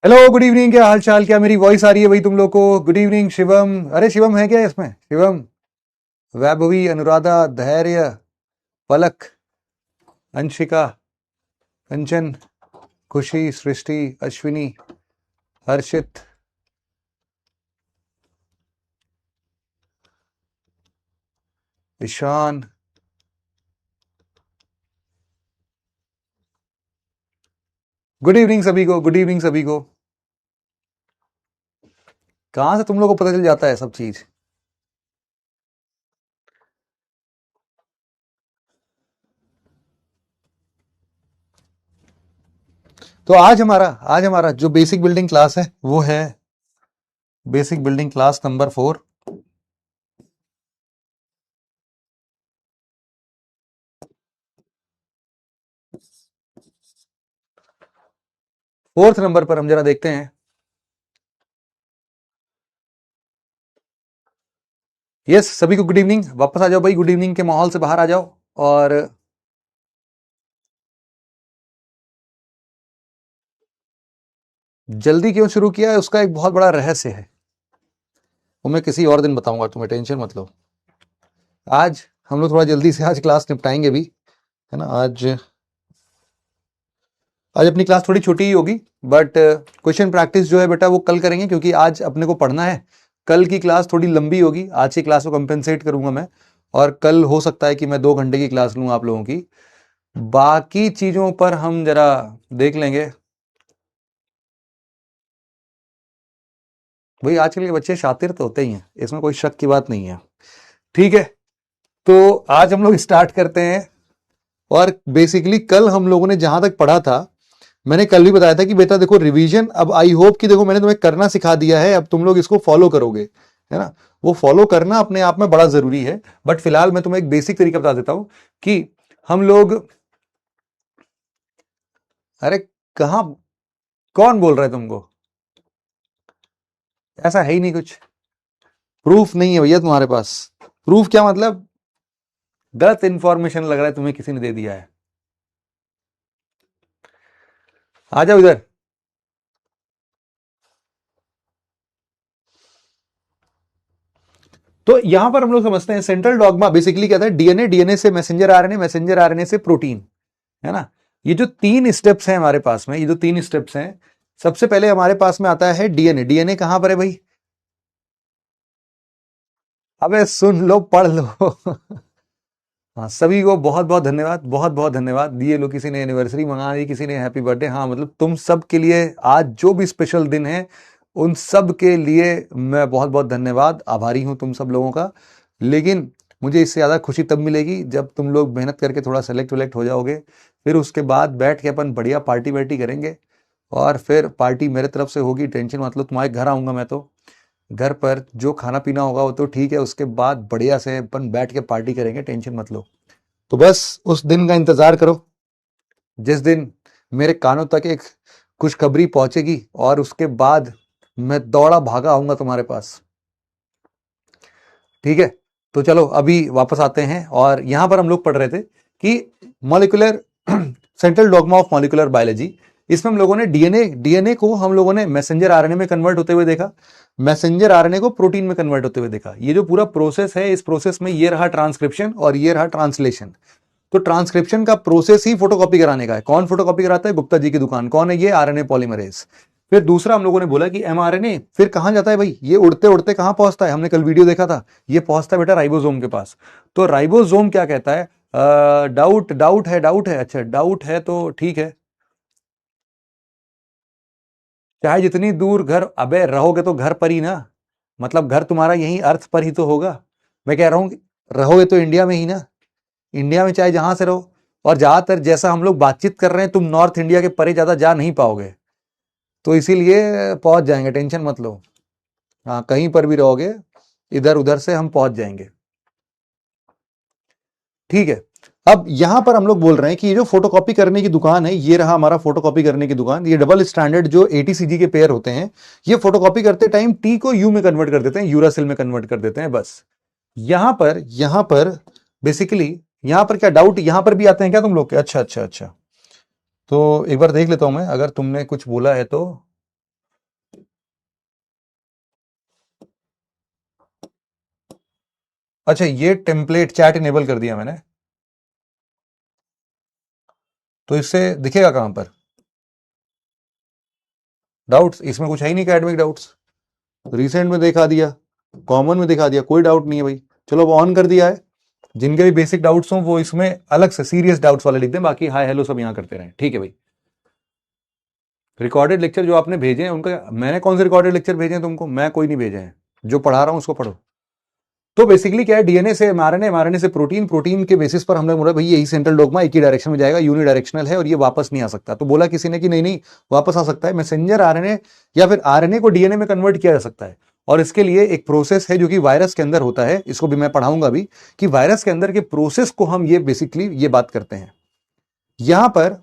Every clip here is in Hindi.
Hello, good evening. क्या हाल चाल? क्या मेरी वॉइस आ रही है भाई तुम लोग को? Good evening Shivam. अरे शिवम है क्या इसमें? शिवम, वैभवी, अनुराधा, धैर्य, पलक, अंशिका, कंचन, खुशी, सृष्टि, अश्विनी, हर्षित, ईशान। गुड इवनिंग सभी को, गुड इवनिंग सभी को। कहां से तुम लोग को पता चल जाता है सब चीज? तो आज हमारा जो बेसिक बिल्डिंग क्लास है वो है basic building class number 4। Fourth number पर हम जरा देखते हैं। यस, सभी को गुड इवनिंग। वापस आ जाओ भाई, गुड इवनिंग के माहौल से बाहर आ जाओ। और जल्दी क्यों शुरू किया है उसका एक बहुत बड़ा रहस्य है, वो मैं किसी और दिन बताऊंगा, तुम्हें टेंशन मत लो। आज हम लोग थोड़ा जल्दी से आज क्लास निपटाएंगे भी, है ना। आज आज अपनी क्लास थोड़ी छोटी ही होगी, बट क्वेश्चन प्रैक्टिस जो है बेटा वो कल करेंगे, क्योंकि आज अपने को पढ़ना है। कल की क्लास थोड़ी लंबी होगी, आज की क्लास को कंपेंसेट करूंगा मैं। और कल हो सकता है कि मैं 2 घंटे की क्लास लूँ आप लोगों की। बाकी चीजों पर हम जरा देख लेंगे। भाई आजकल के बच्चे शातिर तो होते ही हैं, इसमें कोई शक की बात नहीं है। ठीक है, तो आज हम लोग स्टार्ट करते हैं। और बेसिकली कल हम लोगों ने जहां तक पढ़ा था, मैंने कल भी बताया था कि बेटा देखो रिवीजन, अब आई होप कि देखो मैंने तुम्हें करना सिखा दिया है, अब तुम लोग इसको फॉलो करोगे, है ना। वो फॉलो करना अपने आप में बड़ा जरूरी है। बट फिलहाल मैं तुम्हें एक बेसिक तरीका बता देता हूं कि हम लोग, अरे कहां, कौन बोल रहा है तुमको? ऐसा है ही नहीं कुछ। प्रूफ नहीं है भैया तुम्हारे पास। प्रूफ क्या मतलब? गलत इंफॉर्मेशन लग रहा है तुम्हें किसी ने दे दिया है। आ जाओ इधर। तो यहां पर हम लोग समझते हैं सेंट्रल डॉगमा बेसिकली क्या था। डीएनए, डीएनए से मैसेंजर आरएनए, मैसेंजर आरएनए से प्रोटीन, है ना। ये जो 3 स्टेप्स हैं हमारे पास में, ये जो 3 स्टेप्स हैं, सबसे पहले हमारे पास में आता है डीएनए। डीएनए कहां पर है भाई? अबे सुन लो, पढ़ लो। हाँ, सभी को बहुत बहुत धन्यवाद, बहुत बहुत धन्यवाद। ये लो, किसी ने एनिवर्सरी मंगा दी, किसी ने हैप्पी बर्थडे। हाँ मतलब तुम सब के लिए आज जो भी स्पेशल दिन है, उन सब के लिए मैं बहुत बहुत धन्यवाद, आभारी हूं तुम सब लोगों का। लेकिन मुझे इससे ज्यादा खुशी तब मिलेगी जब तुम लोग मेहनत करके थोड़ा सेलेक्ट वेलेक्ट हो जाओगे। फिर उसके बाद बैठ के अपन बढ़िया पार्टी वार्टी करेंगे। और फिर पार्टी मेरे तरफ से होगी, टेंशन मत लो। तुम्हारे घर आऊंगा मैं तो, घर पर जो खाना पीना होगा वो तो ठीक है, उसके बाद बढ़िया से अपन बैठ के पार्टी करेंगे, टेंशन मत लो। तो बस उस दिन का इंतजार करो, जिस दिन मेरे कानों तक एक खुशखबरी पहुंचेगी और उसके बाद मैं दौड़ा भागा आऊंगा तुम्हारे पास। ठीक है, तो चलो अभी वापस आते हैं। और यहां पर हम लोग पढ़ रहे थे कि molecular central dogma of molecular biology. इसमें हम लोगों ने डीएनए, डीएनए को हम लोगों ने मैसेंजर आरएनए में कन्वर्ट होते हुए देखा, मैसेंजर आरएनए को प्रोटीन में कन्वर्ट होते हुए देखा। ये जो पूरा प्रोसेस है, इस प्रोसेस में ये रहा ट्रांसक्रिप्शन और ये रहा ट्रांसलेशन। तो ट्रांसक्रिप्शन का प्रोसेस ही फोटोकॉपी कराने का है। कौन फोटोकॉपी कराता है? गुप्ता जी की दुकान। कौन है ये? RNA polymerase. फिर दूसरा हम लोगों ने बोला कि एमआरएनए फिर कहां जाता है भाई? ये उड़ते उड़ते कहां पहुंचता है? हमने कल वीडियो देखा था, ये पहुंचता है बेटा राइबोसोम के पास। तो राइबोसोम क्या कहता है? डाउट डाउट है, डाउट है। अच्छा डाउट है तो ठीक है, चाहे जितनी दूर घर, अबे रहोगे तो घर पर ही ना, मतलब घर तुम्हारा यहीं अर्थ पर ही तो होगा। मैं कह रहा हूं रहोगे तो इंडिया में ही ना, इंडिया में चाहे जहां से रहो। और ज्यादातर जैसा हम लोग बातचीत कर रहे हैं, तुम नॉर्थ इंडिया के परे ज्यादा जा नहीं पाओगे, तो इसीलिए पहुंच जाएंगे, टेंशन मत लो। हाँ, कहीं पर भी रहोगे, इधर उधर से हम पहुंच जाएंगे। ठीक है, अब यहां पर हम लोग बोल रहे हैं कि ये जो फोटोकॉपी करने की दुकान है, ये रहा हमारा फोटोकॉपी करने की दुकान। ये डबल स्टैंडर्ड जो एटीसीजी के पेयर होते हैं, ये फोटोकॉपी करते टाइम टी को यू में कन्वर्ट कर देते हैं, यूरासिल में कन्वर्ट कर देते हैं बस। यहां पर बेसिकली, यहां पर क्या डाउट, यहां पर भी आते हैं क्या तुम लोग के? अच्छा अच्छा अच्छा, तो एक बार देख लेता हूं मैं, अगर तुमने कुछ बोला है तो। अच्छा, ये टेम्पलेट चैट इनेबल कर दिया मैंने, तो इससे दिखेगा कहां पर डाउट्स? इसमें कुछ है ही नहीं एकेडमिक डाउट्स। रिसेंट में दिखा दिया, कॉमन में दिखा दिया, कोई डाउट नहीं है भाई। चलो अब ऑन कर दिया है, जिनके भी बेसिक डाउट्स हों वो इसमें अलग से सीरियस डाउट्स वाले लिख दें, बाकी हाय हेलो सब यहां करते रहें, ठीक है भाई। रिकॉर्डेड लेक्चर जो आपने भेजे हैं उनका, मैंने कौन से रिकॉर्डेड लेक्चर भेजे हैं तुमको? मैं कोई नहीं भेजे हैं, जो पढ़ा रहा हूं उसको पढ़ो। तो बेसिकली क्या है, डीएनए से एमआरएनए, एमआरएनए से प्रोटीन, प्रोटीन के बेसिस पर हम लोग बोला भाई यही सेंट्रल डोग्मा एक ही डायरेक्शन में जाएगा, यूनिडायरेक्शनल है और ये वापस नहीं आ सकता। तो बोला किसी ने कि नहीं नहीं वापस आ सकता है, मैसेंजर आरएनए या फिर आरएनए को डीएनए में कन्वर्ट किया जा सकता है। और इसके लिए एक प्रोसेस है जो कि वायरस के अंदर होता है, इसको भी मैं पढ़ाऊंगा भी कि वायरस के अंदर के प्रोसेस को हम ये बेसिकली ये बात करते हैं। यहां पर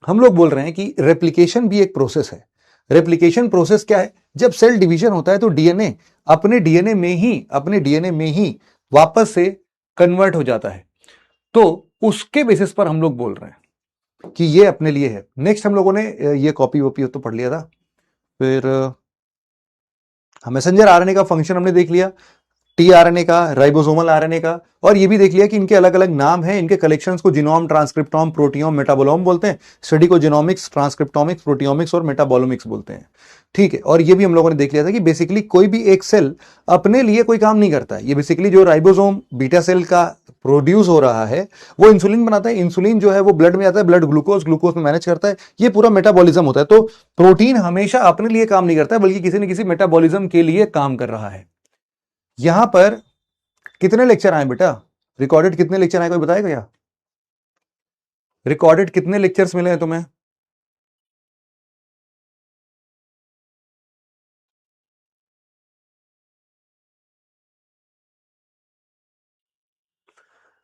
हम लोग बोल रहे हैं कि रेप्लिकेशन भी एक प्रोसेस है। रेप्लिकेशन प्रोसेस क्या है? जब सेल डिवीजन होता है तो डीएनए अपने डीएनए में ही वापस से कन्वर्ट हो जाता है। तो उसके बेसिस पर हम लोग बोल रहे हैं कि ये अपने लिए है। नेक्स्ट हम लोगों ने ये कॉपी वॉपी तो पढ़ लिया था। फिर मैसेंजर आरएनए का फंक्शन हमने देख लिया, टीआरएनए का, राइबोसोमल आरएनए का, और ये भी देख लिया कि इनके अलग अलग नाम हैं। इनके कलेक्शंस को जीनोम, ट्रांसक्रिप्टोम, प्रोटियोम, मेटाबोलोम बोलते हैं। स्टडी को जीनोमिक्स, ट्रांसक्रिप्टोमिक्स, प्रोटियोमिक्स और मेटाबोलोमिक्स बोलते हैं, ठीक है। और ये भी हम लोगों ने देख लिया था कि बेसिकली कोई भी एक सेल अपने लिए कोई काम नहीं करता है। ये बेसिकली जो राइबोसोम बीटा सेल का प्रोड्यूस हो रहा है वो इंसुलिन बनाता है। इंसुलिन जो है वो ब्लड में आता है, ब्लड ग्लूकोज, ग्लूकोज में मैनेज करता है। ये पूरा मेटाबॉलिज्म होता है। तो प्रोटीन हमेशा अपने लिए काम नहीं करता है, बल्कि किसी न किसी मेटाबॉलिज्म के लिए काम कर रहा है। यहां पर कितने लेक्चर आए बेटा? रिकॉर्डेड कितने लेक्चर आए, कोई बताएगा क्या? रिकॉर्डेड कितने लेक्चर्स मिले हैं तुम्हें?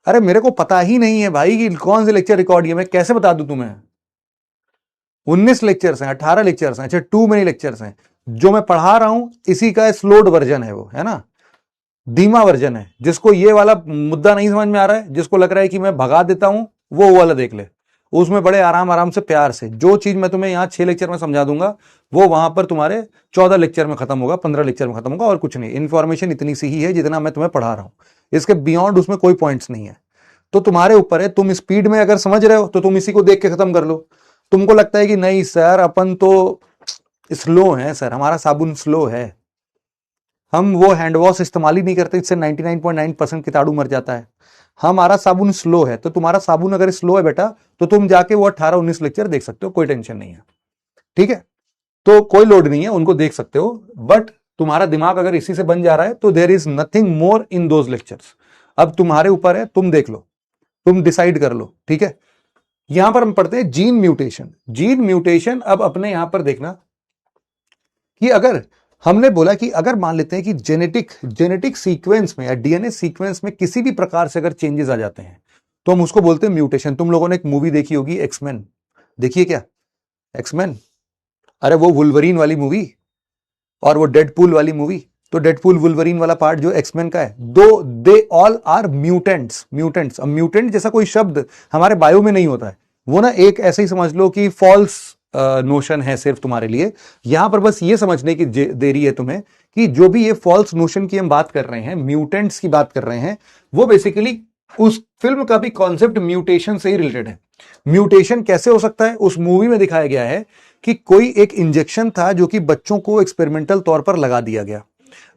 अरे मेरे को पता ही नहीं है भाई कि कौन से लेक्चर रिकॉर्ड किए, मैं कैसे बता दूं तुम्हें? 19 लेक्चर्स हैं, 18 लेक्चर्स हैं। अच्छा, टू मेनी लेक्चर्स हैं। जो मैं पढ़ा रहा हूं इसी का स्लोड वर्जन है, वो है ना, धीमा वर्जन है। जिसको ये वाला मुद्दा नहीं समझ में आ रहा है, जिसको लग रहा है कि मैं भगा देता हूं, वो वाला देख ले। उसमें बड़े आराम आराम से प्यार से जो चीज मैं तुम्हें यहां 6 लेक्चर में समझा दूंगा वो वहां पर तुम्हारे 14 लेक्चर में खत्म होगा, 15 लेक्चर में खत्म होगा, और कुछ नहीं। इंफॉर्मेशन इतनी सी ही है जितना मैं तुम्हें पढ़ा रहा हूं, इसके बियॉन्ड उसमें कोई पॉइंट्स नहीं है। तो तुम्हारे ऊपर है, तुम स्पीड में अगर समझ रहे हो तो तुम इसी को देख के खत्म कर लो। तुमको लगता है कि नहीं सर अपन तो स्लो है, सर हमारा साबुन स्लो है, हम वो हैंड वॉश इस्तेमाल ही नहीं करते, इससे 99.9% कीटाणु मर जाता है, हमारा साबुन स्लो है। तो तुम्हारा साबुन अगर स्लो है बेटा तो तुम जाके वो 18-19 लेक्चर देख सकते हो, कोई टेंशन नहीं है, ठीक है। तो कोई लोड नहीं है, उनको देख सकते हो। बट तुम्हारा दिमाग अगर इसी से बन जा रहा है तो there is nothing more in those lectures. अब तुम्हारे ऊपर है, तुम देख लो, तुम डिसाइड कर लो, ठीक है। यहां पर हम पढ़ते हैं जीन म्यूटेशन। जीन म्यूटेशन अब अपने यहां पर देखना कि अगर हमने बोला कि अगर मान लेते हैं कि जेनेटिक सीक्वेंस में या डीएनए सीक्वेंस में किसी भी प्रकार से अगर चेंजेस आ जाते हैं तो हम उसको बोलते हैं म्यूटेशन। तुम लोगों ने एक मूवी देखी होगी एक्समैन, देखिए क्या एक्समैन? अरे वो वुल्वरीन वाली मूवी और वो डेडपूल वाली मूवी। तो डेडपूल वुल्वरीन वाला पार्ट जो एक्समैन का है, though they all are mutants. Mutants, अब म्यूटेंट जैसा कोई शब्द हमारे बायो में नहीं होता है, वो ना एक ऐसे ही समझ लो कि फॉल्स नोशन है सिर्फ तुम्हारे लिए। यहां पर बस ये समझने की देरी है तुम्हें कि जो भी ये फॉल्स नोशन की हम बात कर रहे हैं, म्यूटेंट्स की बात कर रहे हैं, वो बेसिकली उस फिल्म का भी कॉन्सेप्ट म्यूटेशन से ही रिलेटेड है। म्यूटेशन कैसे हो सकता है? उस मूवी में दिखाया गया है कि कोई एक इंजेक्शन था जो कि बच्चों को एक्सपेरिमेंटल तौर पर लगा दिया गया।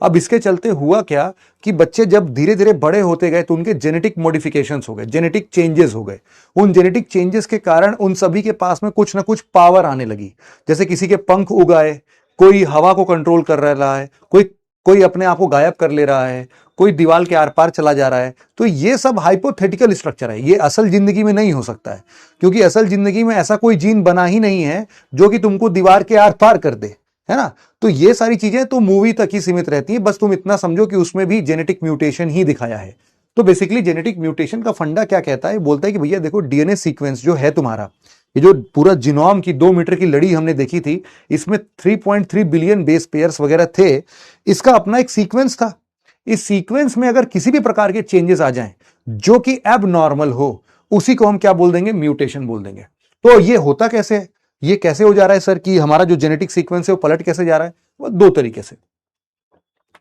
अब इसके चलते हुआ क्या कि बच्चे जब धीरे धीरे बड़े होते गए तो उनके जेनेटिक मॉडिफिकेशंस हो गए, जेनेटिक चेंजेस हो गए। उन जेनेटिक चेंजेस के कारण उन सभी के पास में कुछ ना कुछ पावर आने लगी। जैसे किसी के पंख उग आए, कोई हवा को कंट्रोल कर रहा है, कोई कोई अपने आप को गायब कर ले रहा है, कोई दीवार के आर पार चला जा रहा है। तो ये सब हाइपोथेटिकल स्ट्रक्चर है, ये असल जिंदगी में नहीं हो सकता है, क्योंकि असल जिंदगी में ऐसा कोई जीन बना ही नहीं है जो कि तुमको दीवार के आर पार कर दे, है ना। तो ये सारी चीजें तो मूवी तक ही सीमित रहती है। बस तुम इतना समझो कि उसमें भी जेनेटिक म्यूटेशन ही दिखाया है। तो बेसिकली जेनेटिक म्यूटेशन का फंडा क्या कहता है? बोलता है कि भैया देखो, डीएनए सीक्वेंस जो है तुम्हारा, ये जो पूरा जीनोम की 2 मीटर की लड़ी हमने देखी थी, इसमें 3.3 बिलियन बेस पेयर्स वगैरह थे, इसका अपना एक सीक्वेंस था। इस सीक्वेंस में अगर किसी भी प्रकार के चेंजेस आ जाएं जो कि एब नॉर्मल हो, उसी को हम क्या बोल देंगे? म्यूटेशन बोल देंगे। तो ये होता कैसे है? ये कैसे हो जा रहा है सर कि हमारा जो जेनेटिक सीक्वेंस है वो पलट कैसे जा रहा है? वो दो तरीके से।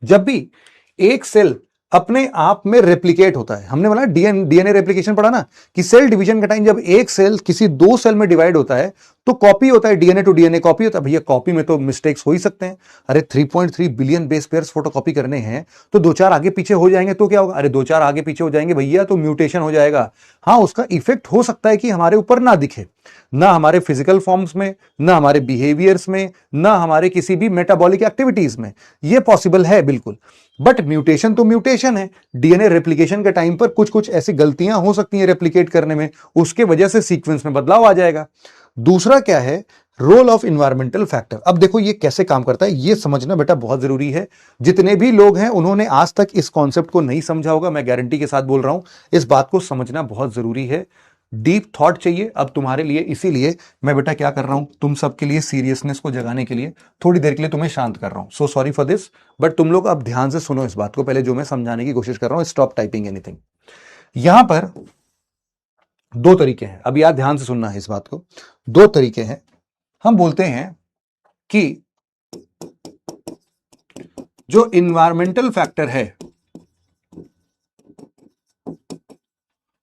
जब भी एक सेल अपने आप में रेप्लिकेट होता है। हमने बोला डीएनए रेप्लिकेशन पढ़ा ना, कि सेल डिवीजन के टाइम जब एक सेल किसी दो सेल में डिवाइड होता है तो कॉपी होता है, डीएनए टू डीएनए कॉपी होता है। भैया कॉपी में तो मिस्टेक्स हो ही सकते हैं। अरे 3.3 बिलियन बेस पेयर्स फोटोकॉपी करने हैं तो दो चार आगे पीछे हो जाएंगे तो क्या होगा? अरे दो चार आगे पीछे हो जाएंगे भैया तो म्यूटेशन हो जाएगा। हाँ, उसका इफेक्ट हो सकता है कि हमारे ऊपर ना दिखे, ना हमारे फिजिकल फॉर्म्स में, ना हमारे बिहेवियर्स में, ना हमारे किसी भी मेटाबॉलिक एक्टिविटीज में। यह पॉसिबल है बिल्कुल, बट म्यूटेशन तो म्यूटेशन है। डीएनए रेप्लिकेशन के टाइम पर कुछ कुछ ऐसी गलतियां हो सकती हैं रेप्लिकेट करने में, उसके वजह से सीक्वेंस में बदलाव आ जाएगा। दूसरा क्या है? Role of environmental factor. अब देखो ये कैसे काम करता है, ये समझना बेटा बहुत जरूरी है। जितने भी लोग हैं उन्होंने आज तक इस कॉन्सेप्ट को नहीं समझा होगा, मैं गारंटी के साथ बोल रहा हूं। इस बात को समझना बहुत जरूरी है। डीप थॉट चाहिए अब तुम्हारे लिए, इसीलिए मैं बेटा क्या कर रहा हूं, तुम सबके लिए सीरियसनेस को जगाने के लिए थोड़ी देर के लिए तुम्हें शांत कर रहा हूं। So sorry for this, but तुम लोग अब ध्यान से सुनो इस बात को पहले, जो मैं समझाने की कोशिश कर रहा हूं। Stop typing anything. यहां पर दो तरीके हैं, अब यार ध्यान से सुनना है इस बात को। दो तरीके हैं। हम बोलते हैं कि जो इन्वायरमेंटल फैक्टर है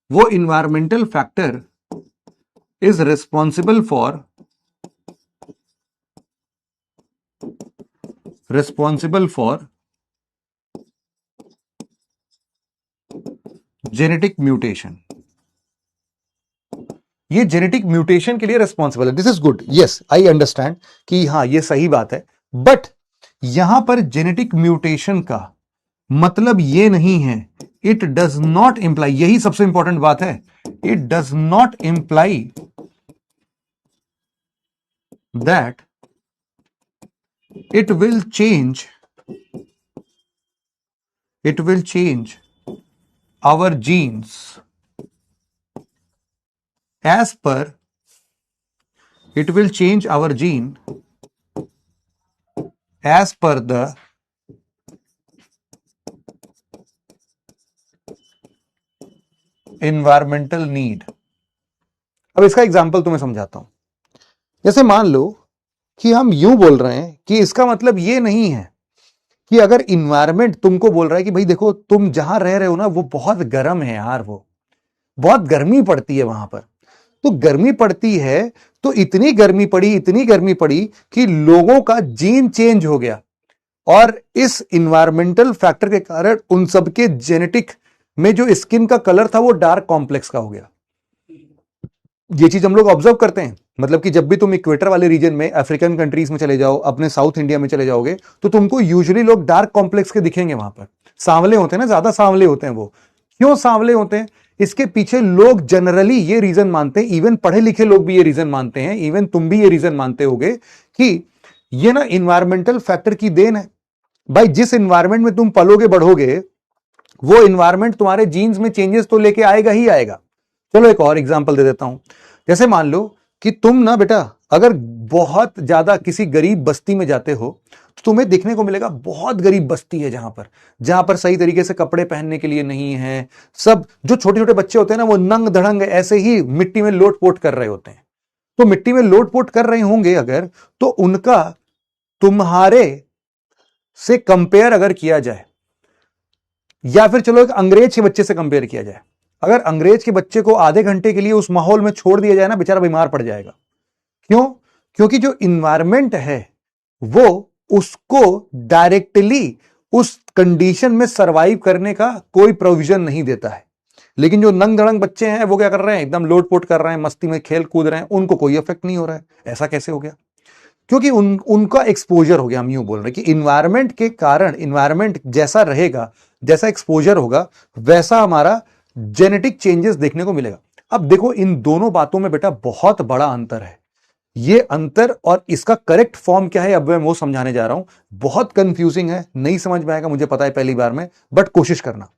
वो environmental factor is responsible for genetic mutation. ये जेनेटिक म्यूटेशन के लिए रिस्पॉन्सिबल है। This is good, yes I understand कि हाँ ये सही बात है, बट यहां पर जेनेटिक म्यूटेशन का मतलब ये नहीं है, इट डज नॉट इंप्लाई, यही सबसे इंपॉर्टेंट बात है, it does not imply that it will change our genes as per it will change our gene as per the environmental need। अब इसका एग्जांपल तुम्हें समझाता हूं। जैसे मान लो कि हम यूं बोल रहे हैं कि इसका मतलब ये नहीं है कि अगर इन्वायरमेंट तुमको बोल रहा है कि भाई देखो तुम जहां रह रहे हो ना वो बहुत गर्म है यार, वो बहुत गर्मी पड़ती है वहां पर, तो गर्मी पड़ती है तो इतनी गर्मी पड़ी कि लोगों का जीन चेंज हो गया, और इस इन्वायरमेंटल फैक्टर के कारण उन सबके जेनेटिक में जो स्किन का कलर था वो डार्क कॉम्प्लेक्स का हो गया। ये चीज हम लोग ऑब्जर्व करते हैं। मतलब कि जब भी तुम इक्वेटर वाले रीजन में, अफ्रीकन कंट्रीज में चले जाओ, अपने साउथ इंडिया में चले जाओगे, तो तुमको यूजुअली लोग डार्क कॉम्प्लेक्स के दिखेंगे। वहां पर सांवले होते हैं ना, ज्यादा सांवले होते हैं। वो क्यों सांवले होते हैं? इसके पीछे लोग जनरली ये रीजन मानते हैं, इवन पढ़े लिखे लोग भी ये रीजन मानते हैं, इवन तुम भी ये रीजन मानते होगे कि ये ना इन्वायरमेंटल फैक्टर की देन है। भाई जिस इन्वायरमेंट में तुम पलोगे बढ़ोगे वो इन्वायरमेंट तुम्हारे जीन्स में चेंजेस तो लेके आएगा ही आएगा। चलो एक और एग्जांपल दे देता हूं। जैसे मान लो कि तुम ना बेटा अगर बहुत ज्यादा किसी गरीब बस्ती में जाते हो तो तुम्हें देखने को मिलेगा बहुत गरीब बस्ती है, जहां पर सही तरीके से कपड़े पहनने के लिए नहीं है। सब जो छोटे छोटे बच्चे होते हैं ना वो नंग धड़ंग ऐसे ही मिट्टी में लोट-पोट कर रहे होते हैं। तो मिट्टी में लोट-पोट कर रहे होंगे अगर, तो उनका तुम्हारे से कंपेयर अगर किया जाए, या फिर चलो एक अंग्रेज के बच्चे से कंपेयर किया जाए, अगर अंग्रेज के बच्चे को आधे घंटे के लिए उस माहौल में छोड़ दिया जाए ना, बेचारा बीमार पड़ जाएगा। क्यों? क्योंकि जो इन्वायरमेंट है वो उसको डायरेक्टली उस कंडीशन में सरवाइव करने का कोई प्रोविजन नहीं देता है। लेकिन जो नंग धड़ंग बच्चे हैं वो क्या कर रहे हैं, एकदम लोट-पोट कर रहे हैं, मस्ती में खेल कूद रहे हैं, उनको कोई इफेक्ट नहीं हो रहा है। ऐसा कैसे हो गया? क्योंकि उनका एक्सपोजर हो गया। हम यूं बोल रहे हैं कि इन्वायरमेंट के कारण, इन्वायरमेंट जैसा रहेगा, जैसा एक्सपोजर होगा, वैसा हमारा जेनेटिक चेंजेस देखने को मिलेगा। अब देखो इन दोनों बातों में बेटा बहुत बड़ा अंतर है। ये अंतर और इसका करेक्ट फॉर्म क्या है अब मैं वो समझाने जा रहा हूं। बहुत कंफ्यूजिंग है, नहीं समझ में आएगा मुझे पता है पहली बार में, बट कोशिश करना।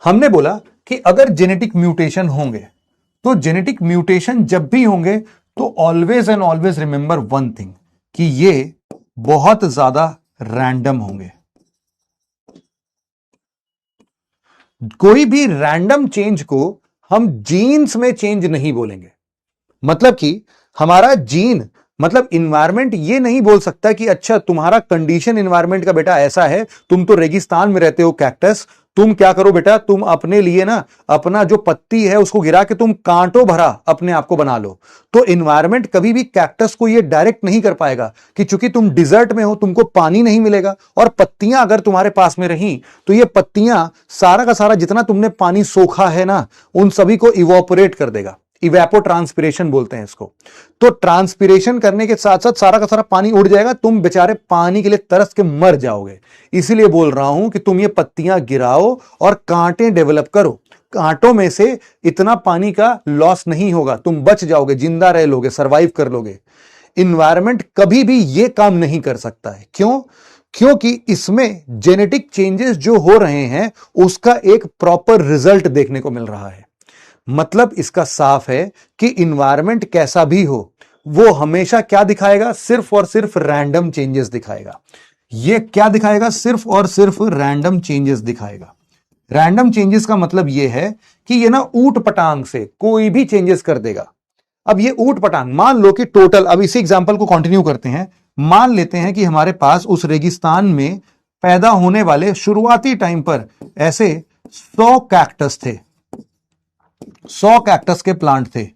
हमने बोला कि अगर जेनेटिक म्यूटेशन होंगे तो जेनेटिक म्यूटेशन जब भी होंगे तो always and always remember one thing, कि ये बहुत ज्यादा रैंडम होंगे। कोई भी रैंडम चेंज को हम जीन्स में चेंज नहीं बोलेंगे। मतलब कि हमारा जीन मतलब इन्वायरमेंट ये नहीं बोल सकता कि अच्छा तुम्हारा कंडीशन इन्वायरमेंट का बेटा ऐसा है, तुम तो रेगिस्तान में रहते हो कैक्टस, तुम क्या करो बेटा, तुम अपने लिए ना अपना जो पत्ती है उसको गिरा के तुम कांटों भरा अपने आप को बना लो। तो इन्वायरमेंट कभी भी कैक्टस को ये डायरेक्ट नहीं कर पाएगा कि चूंकि तुम डिजर्ट में हो, तुमको पानी नहीं मिलेगा, और पत्तियां अगर तुम्हारे पास में रही तो ये पत्तियां सारा का सारा जितना तुमने पानी सोखा है ना, उन सभी को इवोपोरेट कर देगा। इवेपो ट्रांसपिरेशन बोलते हैं इसको। तो ट्रांसपिरेशन करने के साथ साथ सारा का सारा पानी उड़ जाएगा, तुम बेचारे पानी के लिए तरस के मर जाओगे। इसीलिए बोल रहा हूं कि तुम ये पत्तियां गिराओ और कांटे डेवलप करो। कांटों में से इतना पानी का लॉस नहीं होगा, तुम बच जाओगे, जिंदा रह लोगे, सरवाइव कर लोगे। इन्वायरमेंट कभी भी ये काम नहीं कर सकता है। क्यों? क्योंकि इसमें जेनेटिक चेंजेस जो हो रहे हैं उसका एक प्रॉपर रिजल्ट देखने को मिल रहा है। मतलब इसका साफ है कि इन्वायरमेंट कैसा भी हो, वो हमेशा क्या दिखाएगा? सिर्फ और सिर्फ रैंडम चेंजेस दिखाएगा। ये क्या दिखाएगा? सिर्फ और सिर्फ रैंडम चेंजेस दिखाएगा। रैंडम चेंजेस का मतलब यह है कि ये ना ऊट पटांग से कोई भी चेंजेस कर देगा। अब ये ऊट पटांग, मान लो कि टोटल, अब इसी एग्जांपल को कंटिन्यू करते हैं। मान लेते हैं कि हमारे पास उस रेगिस्तान में पैदा होने वाले शुरुआती टाइम पर ऐसे 100 कैक्टस थे, 100 कैक्टस के प्लांट थे।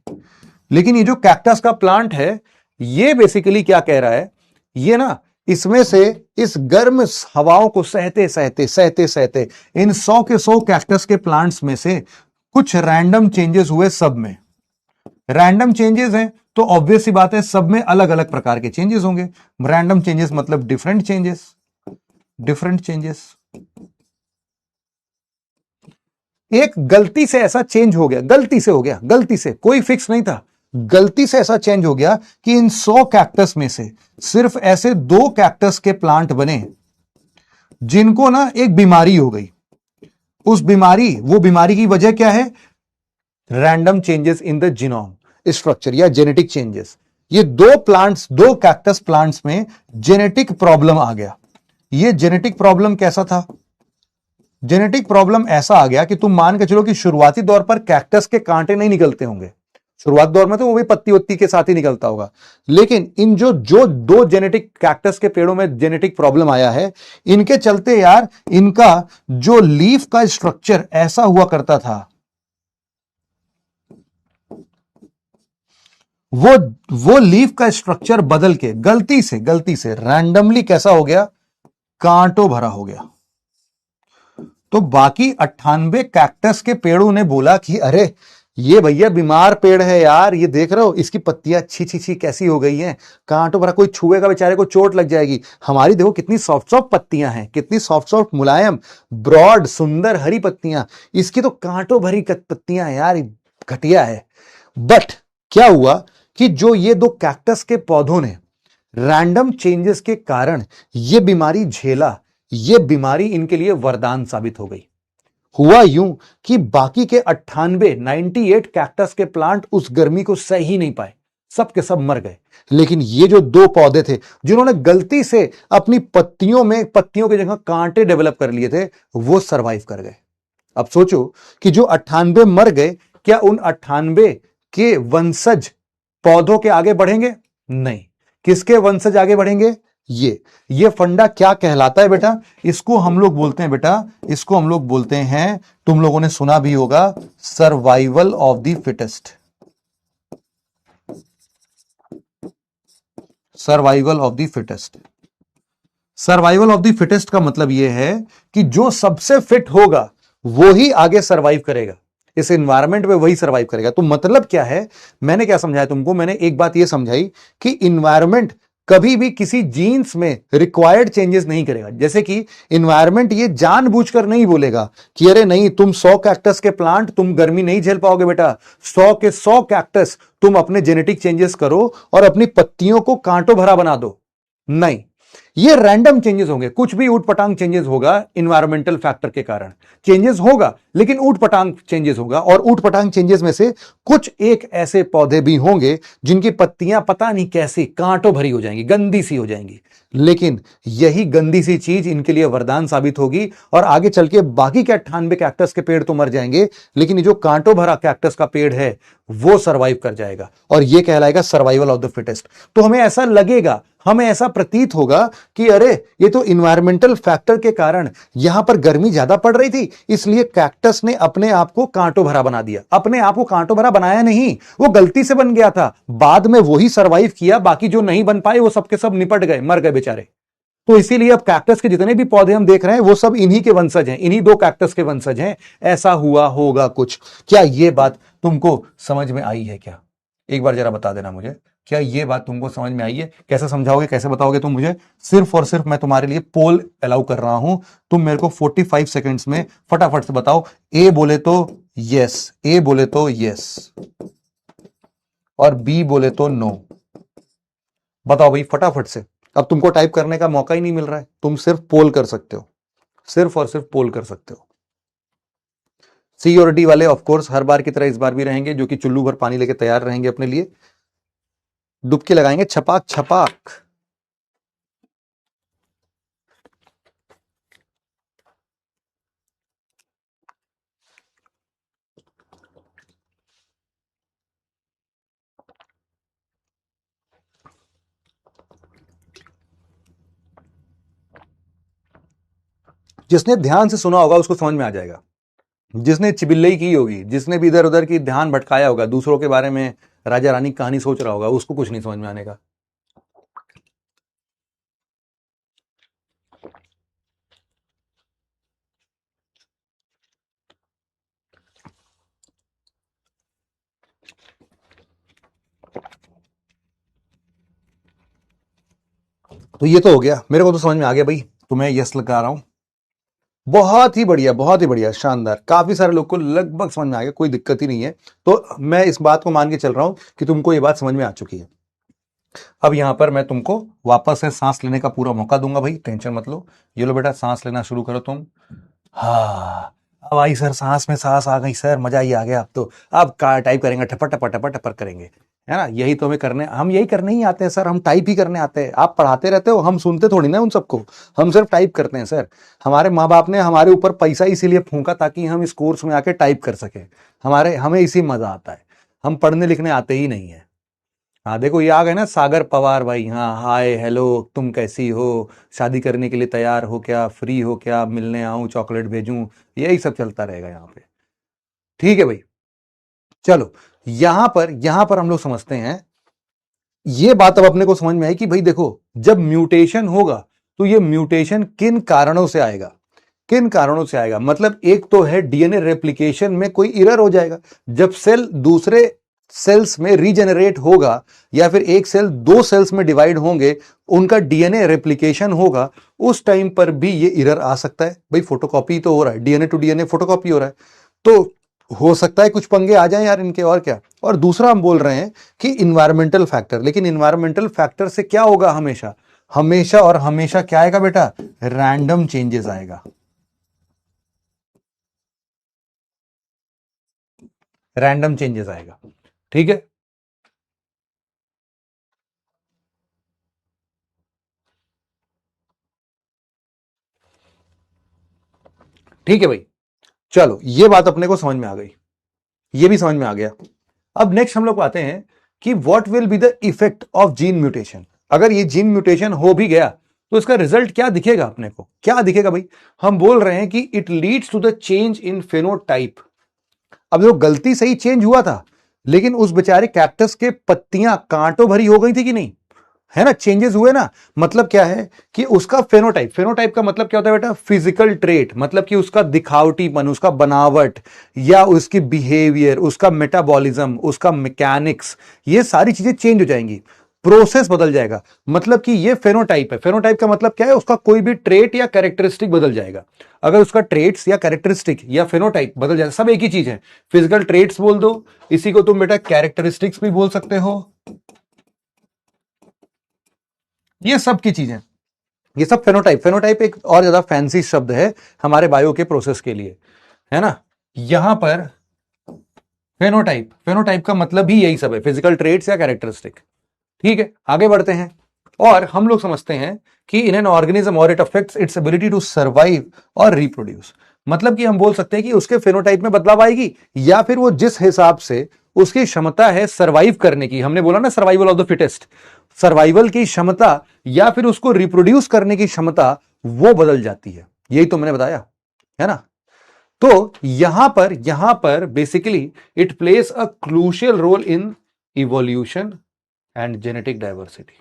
लेकिन ये जो कैक्टस का प्लांट है ये बेसिकली क्या कह रहा है, ये ना इसमें से इस गर्म हवाओं को सहते सहते सहते सहते इन 100 के 100 कैक्टस के प्लांट्स में से कुछ रैंडम चेंजेस हुए। सब में रैंडम चेंजेस हैं तो ऑब्वियस सी बात है सब में अलग अलग प्रकार के चेंजेस होंगे। रैंडम चेंजेस मतलब डिफरेंट चेंजेस, डिफरेंट चेंजेस। एक गलती से ऐसा चेंज हो गया, गलती से हो गया, गलती से, कोई फिक्स नहीं था, गलती से ऐसा चेंज हो गया कि इन 100 कैक्टस में से सिर्फ ऐसे 2 कैक्टस के प्लांट बने जिनको ना एक बीमारी हो गई। उस बीमारी, वो बीमारी की वजह क्या है? Random changes in the genome structure या जेनेटिक चेंजेस। ये 2 प्लांट्स, 2 कैक्टस प्लांट्स में जेनेटिक प्रॉब्लम आ गया। ये जेनेटिक प्रॉब्लम कैसा था? जेनेटिक प्रॉब्लम ऐसा आ गया कि तुम मान के चलो कि शुरुआती दौर पर कैक्टस के कांटे नहीं निकलते होंगे, शुरुआती दौर में तो वो भी पत्ती वत्ती के साथ ही निकलता होगा। लेकिन इन जो 2 जेनेटिक कैक्टस के पेड़ों में जेनेटिक प्रॉब्लम आया है, इनके चलते यार इनका जो लीफ का स्ट्रक्चर ऐसा हुआ करता था, वो लीफ का स्ट्रक्चर बदल के गलती से रैंडमली कैसा हो गया? कांटों भरा हो गया। तो बाकी 98 कैक्टस के पेड़ों ने बोला कि अरे ये भैया बीमार पेड़ है यार, ये देख रहे हो इसकी पत्तियां छी छी छी कैसी हो गई हैं, कांटों भरा, कोई छुएगा बेचारे को चोट लग जाएगी। हमारी देखो कितनी सॉफ्ट सॉफ्ट पत्तियां हैं, कितनी सॉफ्ट सॉफ्ट मुलायम ब्रॉड सुंदर हरी पत्तियां, इसकी तो कांटों भरी पत्तियां हैं यार, घटिया है। बट क्या हुआ कि जो ये 2 कैक्टस के पौधों ने रैंडम चेंजेस के कारण ये बीमारी झेला, ये बीमारी इनके लिए वरदान साबित हो गई। हुआ यूं कि बाकी के 98 कैक्टस के प्लांट उस गर्मी को सह ही नहीं पाए, सब के सब मर गए। लेकिन ये जो 2 पौधे थे जिन्होंने गलती से अपनी पत्तियों की जगह कांटे डेवलप कर लिए थे, वो सरवाइव कर गए। अब सोचो कि जो 98 मर गए, क्या उन 98 के वंशज पौधों के आगे बढ़ेंगे? नहीं। किसके वंशज आगे बढ़ेंगे? ये फंडा क्या कहलाता है बेटा? इसको हम लोग बोलते हैं बेटा, इसको हम लोग बोलते हैं, तुम लोगों ने सुना भी होगा, survival of the fittest. Survival of the fittest. Survival of the fittest का मतलब यह है कि जो सबसे फिट होगा वो ही आगे सर्वाइव करेगा, इस एनवायरनमेंट में वही सर्वाइव करेगा। तो मतलब क्या है, मैंने क्या समझाया तुमको? मैंने एक बात यह समझाई कि एनवायरनमेंट कभी भी किसी जीन्स में रिक्वायर्ड चेंजेस नहीं करेगा। जैसे कि एनवायरनमेंट ये जानबूझकर नहीं बोलेगा कि अरे नहीं, तुम 100 कैक्टस के प्लांट, तुम गर्मी नहीं झेल पाओगे बेटा, 100 के 100 कैक्टस तुम अपने जेनेटिक चेंजेस करो और अपनी पत्तियों को कांटों भरा बना दो। नहीं, ये रैंडम चेंजेस होंगे, कुछ भी ऊटपटांग चेंजेस होगा इन्वायरमेंटल फैक्टर के कारण। चेंजेस होगा लेकिन ऊटपटांग चेंजेस होगा, और ऊटपटांग चेंजेस में से कुछ एक ऐसे पौधे भी होंगे जिनकी पत्तियां पता नहीं कैसे कांटों भरी हो जाएंगी, गंदी सी हो जाएंगी, लेकिन यही गंदी सी चीज इनके लिए वरदान साबित होगी, और आगे चल के बाकी के 98 कैक्टस के पेड़ तो मर जाएंगे, लेकिन ये जो कांटों भरा कैक्टस का पेड़ है वो सरवाइव कर जाएगा, और ये कहलाएगा सर्वाइवल ऑफ द फिटेस्ट। तो हमें ऐसा लगेगा, हमें ऐसा प्रतीत होगा कि अरे ये तो इन्वायरमेंटल फैक्टर के कारण यहां पर गर्मी ज्यादा पड़ रही थी, इसलिए कैक्टस ने अपने आप को कांटों भरा बना दिया। अपने आप को कांटों भरा बनाया नहीं, वो गलती से बन गया था, बाद में वही सरवाइव किया, बाकी जो नहीं बन पाए वो सबके सब निपट गए, मर गए बेचारे। तो इसीलिए अब कैक्टस के जितने भी पौधे हम देख रहे हैं वो सब इन्हीं के वंशज हैं, इन्हीं दो कैक्टस के वंशज हैं। ऐसा हुआ होगा कुछ। क्या ये बात तुमको समझ में आई है क्या? एक बार जरा बता देना मुझे, क्या ये बात तुमको समझ में आई है? कैसे समझाओगे, कैसे बताओगे तुम मुझे? सिर्फ और सिर्फ मैं तुम्हारे लिए पोल अलाउ कर रहा हूं, तुम मेरे को 45 सेकेंड्स में फटाफट से बताओ। ए बोले तो यस, ए बोले तो यस, और बी बोले तो नो। बताओ भाई फटाफट से। अब तुमको टाइप करने का मौका ही नहीं मिल रहा है, तुम सिर्फ पोल कर सकते हो, सिर्फ और सिर्फ पोल कर सकते हो। सी और डी वाले ऑफ कोर्स हर बार की तरह इस बार भी रहेंगे, जो कि चुल्लू भर पानी लेके तैयार रहेंगे अपने लिए, डुबकी लगाएंगे छपाक छपाक। जिसने ध्यान से सुना होगा उसको समझ में आ जाएगा, जिसने चिबिल्लई की होगी, जिसने भी इधर उधर की ध्यान भटकाया होगा, दूसरों के बारे में राजा रानी की कहानी सोच रहा होगा, उसको कुछ नहीं समझ में आने का। तो ये तो हो गया, मेरे को तो समझ में आ गया भाई, तुम्हें यस लगा रहा हूं। बहुत ही बढ़िया, बहुत ही बढ़िया, शानदार। काफी सारे लोग को लगभग समझ में आ गया, कोई दिक्कत ही नहीं है। तो मैं इस बात को मान के चल रहा हूं कि तुमको ये बात समझ में आ चुकी है। अब यहां पर मैं तुमको वापस से सांस लेने का पूरा मौका दूंगा भाई, टेंशन मत लो। ये लो बेटा, सांस लेना शुरू करो तुम। हाँ, अब आई सर, सांस में सांस आ गई सर, मजा ही आ गया। अब तो अब का टाइप करेंगे, टपर टपर टपर टपर करेंगे, है ना? यही तो हमें करने, हम यही करने ही आते हैं सर, हम टाइप ही करने आते हैं। आप पढ़ाते रहते हो, हम सुनते थोड़ी ना उन सबको, हम सिर्फ टाइप करते हैं सर। हमारे माँ बाप ने हमारे ऊपर पैसा इसीलिए फूंका ताकि हम इस कोर्स में आके टाइप कर सके। हमें इसी मजा आता है, हम पढ़ने लिखने आते ही नहीं है। हाँ देखो, ये आ गए ना सागर पवार भाई। हाँ, हाय हेलो, तुम कैसी हो, शादी करने के लिए तैयार हो क्या, फ्री हो क्या, मिलने आऊं, चॉकलेट भेजूं, यही सब चलता रहेगा यहाँ पे। ठीक है भाई, चलो यहां पर हम लोग समझते हैं। ये बात अब अपने को समझ में आई कि भाई देखो, जब म्यूटेशन होगा तो ये म्यूटेशन किन कारणों से आएगा, किन कारणों से आएगा। मतलब एक तो है डीएनए रेप्लिकेशन में कोई एरर हो जाएगा, जब सेल दूसरे सेल्स में रीजेनरेट होगा, या फिर एक सेल दो सेल्स में डिवाइड होंगे, उनका डीएनए रेप्लिकेशन होगा, उस टाइम पर भी ये एरर आ सकता है। भाई फोटोकॉपी तो हो रहा है, डीएनए टू डीएनए फोटोकॉपी हो रहा है, तो हो सकता है कुछ पंगे आ जाएं यार इनके, और क्या। और दूसरा हम बोल रहे हैं कि इन्वायरमेंटल फैक्टर, लेकिन इन्वायरमेंटल फैक्टर से क्या होगा, हमेशा हमेशा और हमेशा क्या आएगा बेटा, रैंडम चेंजेस आएगा, रैंडम चेंजेस आएगा। ठीक है, ठीक है भाई, चलो ये बात अपने को समझ में आ गई, ये भी समझ में आ गया। अब नेक्स्ट हम लोग आते हैं कि what will be the effect of gene mutation. अगर ये जीन म्यूटेशन हो भी गया तो इसका रिजल्ट क्या दिखेगा, अपने को क्या दिखेगा भाई। हम बोल रहे हैं कि it leads to the change in phenotype. अब जो गलती से ही चेंज हुआ था, लेकिन उस बेचारे कैक्टस के पत्तियां कांटों भरी हो गई थी कि नहीं, है ना, चेंजेस हुए ना। मतलब क्या है कि उसका फेनोटाइप, फेनोटाइप का मतलब क्या होता है बेटा, फिजिकल ट्रेट, मतलब कि उसका दिखावटीपन, उसका बनावट, या उसकी बिहेवियर, उसका मेटाबॉलिज्म, उसका मैकेनिक्स, ये सारी चीजें चेंज हो जाएंगी, प्रोसेस बदल जाएगा। मतलब कि ये फेनोटाइप है। फेनोटाइप का मतलब क्या है, उसका कोई भी ट्रेट या कैरेक्टरिस्टिक बदल जाएगा। अगर उसका ट्रेट्स या कैरेक्टरिस्टिक या फेनोटाइप बदल जाएगा, सब एक ही चीज है। फिजिकल ट्रेट्स बोल दो, इसी को तुम बेटा कैरेक्टरिस्टिक्स भी बोल सकते हो, ये सब की चीजें। ये सब फेनोटाइप, फेनोटाइप एक और ज्यादा फैंसी शब्द है हमारे बायो के प्रोसेस के लिए, है ना। यहां पर फेनोटाइप, फेनोटाइप का मतलब भी यही सब है, फिजिकल ट्रेट्स या कैरेक्टरिस्टिक। ठीक है, आगे बढ़ते हैं और हम लोग समझते हैं कि इन एन ऑर्गेनिज्म और it affects its ability to survive और रिप्रोड्यूस। मतलब कि हम बोल सकते हैं कि उसके फेनोटाइप में बदलाव आएगी, या फिर वो जिस हिसाब से उसकी क्षमता है सर्वाइव करने की, हमने बोला ना survival of the fittest, survival की क्षमता या फिर उसको रिप्रोड्यूस करने की क्षमता वो बदल जाती है। यही तो मैंने बताया, है ना। तो यहां पर basically it plays a crucial role in evolution and genetic diversity.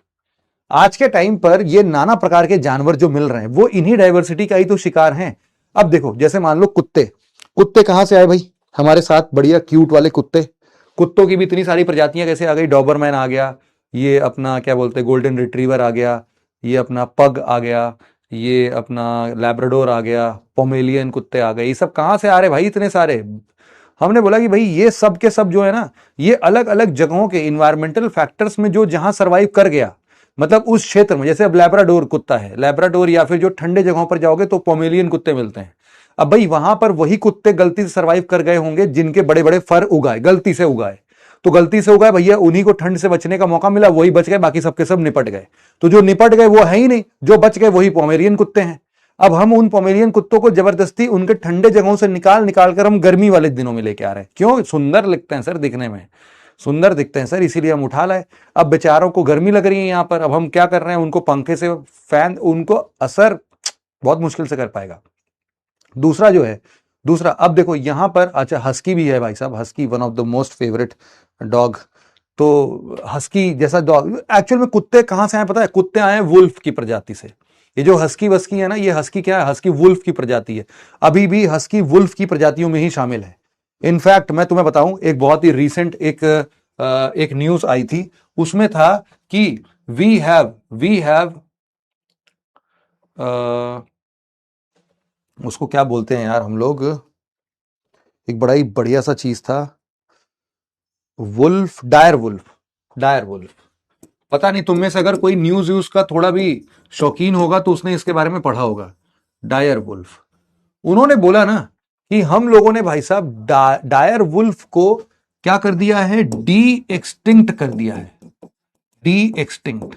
आज के टाइम पर ये नाना प्रकार के जानवर जो मिल रहे हैं वो इन्हीं डाइवर्सिटी का ही तो शिकार हैं। अब देखो, जैसे मान लो कुत्ते, कुत्ते कहां से आए भाई, हमारे साथ बढ़िया क्यूट वाले कुत्ते। कुत्तों की भी इतनी सारी प्रजातियां कैसे आ गई, डॉबरमैन आ गया, ये अपना क्या बोलते हैं गोल्डन रिट्रीवर आ गया, ये अपना पग आ गया, ये अपना लैब्राडोर आ गया, पोमेलियन कुत्ते आ गए। ये सब कहां से आ रहे भाई इतने सारे। हमने बोला कि भाई ये सब के सब जो है ना, ये अलग अलग जगहों के इन्वायरमेंटल फैक्टर्स में जो जहां सर्वाइव कर गया, मतलब उस क्षेत्र में। जैसे अब लैब्राडोर कुत्ता है, लैब्राडोर, या फिर जो ठंडे जगहों पर जाओगे तो पोमेलियन कुत्ते मिलते हैं। अब भाई वहां पर वही कुत्ते गलती से सर्वाइव कर गए होंगे जिनके बड़े बड़े फर उगाए, गलती से उगाए, तो गलती से उगाए भैया, उन्हीं को ठंड से बचने का मौका मिला, वही बच गए, बाकी सबके सब निपट गए। तो जो निपट गए वो है ही नहीं, जो बच गए वही पोमेरियन कुत्ते हैं। अब हम उन पोमेरियन कुत्तों को जबरदस्ती उनके ठंडे जगहों से निकाल निकाल कर हम गर्मी वाले दिनों में लेके आ रहे हैं। क्यों? सुंदर लगते हैं सर, दिखने में सुंदर दिखते हैं सर, इसीलिए हम उठा लाए। अब बेचारों को गर्मी लग रही है यहां पर, अब हम क्या कर रहे हैं, उनको पंखे से फैन, उनको असर बहुत मुश्किल से कर पाएगा। दूसरा जो है, दूसरा अब देखो यहां पर, अच्छा हस्की भी है भाई साहब, husky one of the most favourite dog. तो हस्की जैसा डॉग, एक्चुअल में कुत्ते कहां से आए पता है, कुत्ते आए वुल्फ की प्रजाति से। ये जो हस्की वस्की है ना, ये हस्की क्या है, हस्की वुल्फ की प्रजाति है। अभी भी हस्की वुल्फ की प्रजातियों में ही शामिल है। इनफैक्ट मैं तुम्हें बताऊं, एक बहुत ही रिसेंट एक न्यूज आई थी, उसमें था कि वी हैव उसको क्या बोलते हैं यार हम लोग, एक बड़ा ही बढ़िया सा चीज था, wolf, dire wolf, dire wolf. पता नहीं तुम में से अगर कोई न्यूज व्यूज का थोड़ा भी शौकीन होगा तो उसने इसके बारे में पढ़ा होगा, डायर वुल्फ। उन्होंने बोला ना कि हम लोगों ने भाई साहब डायर वुल्फ को क्या कर दिया है, डी एक्सटिंक्ट कर दिया है, डी एक्सटिंक्ट।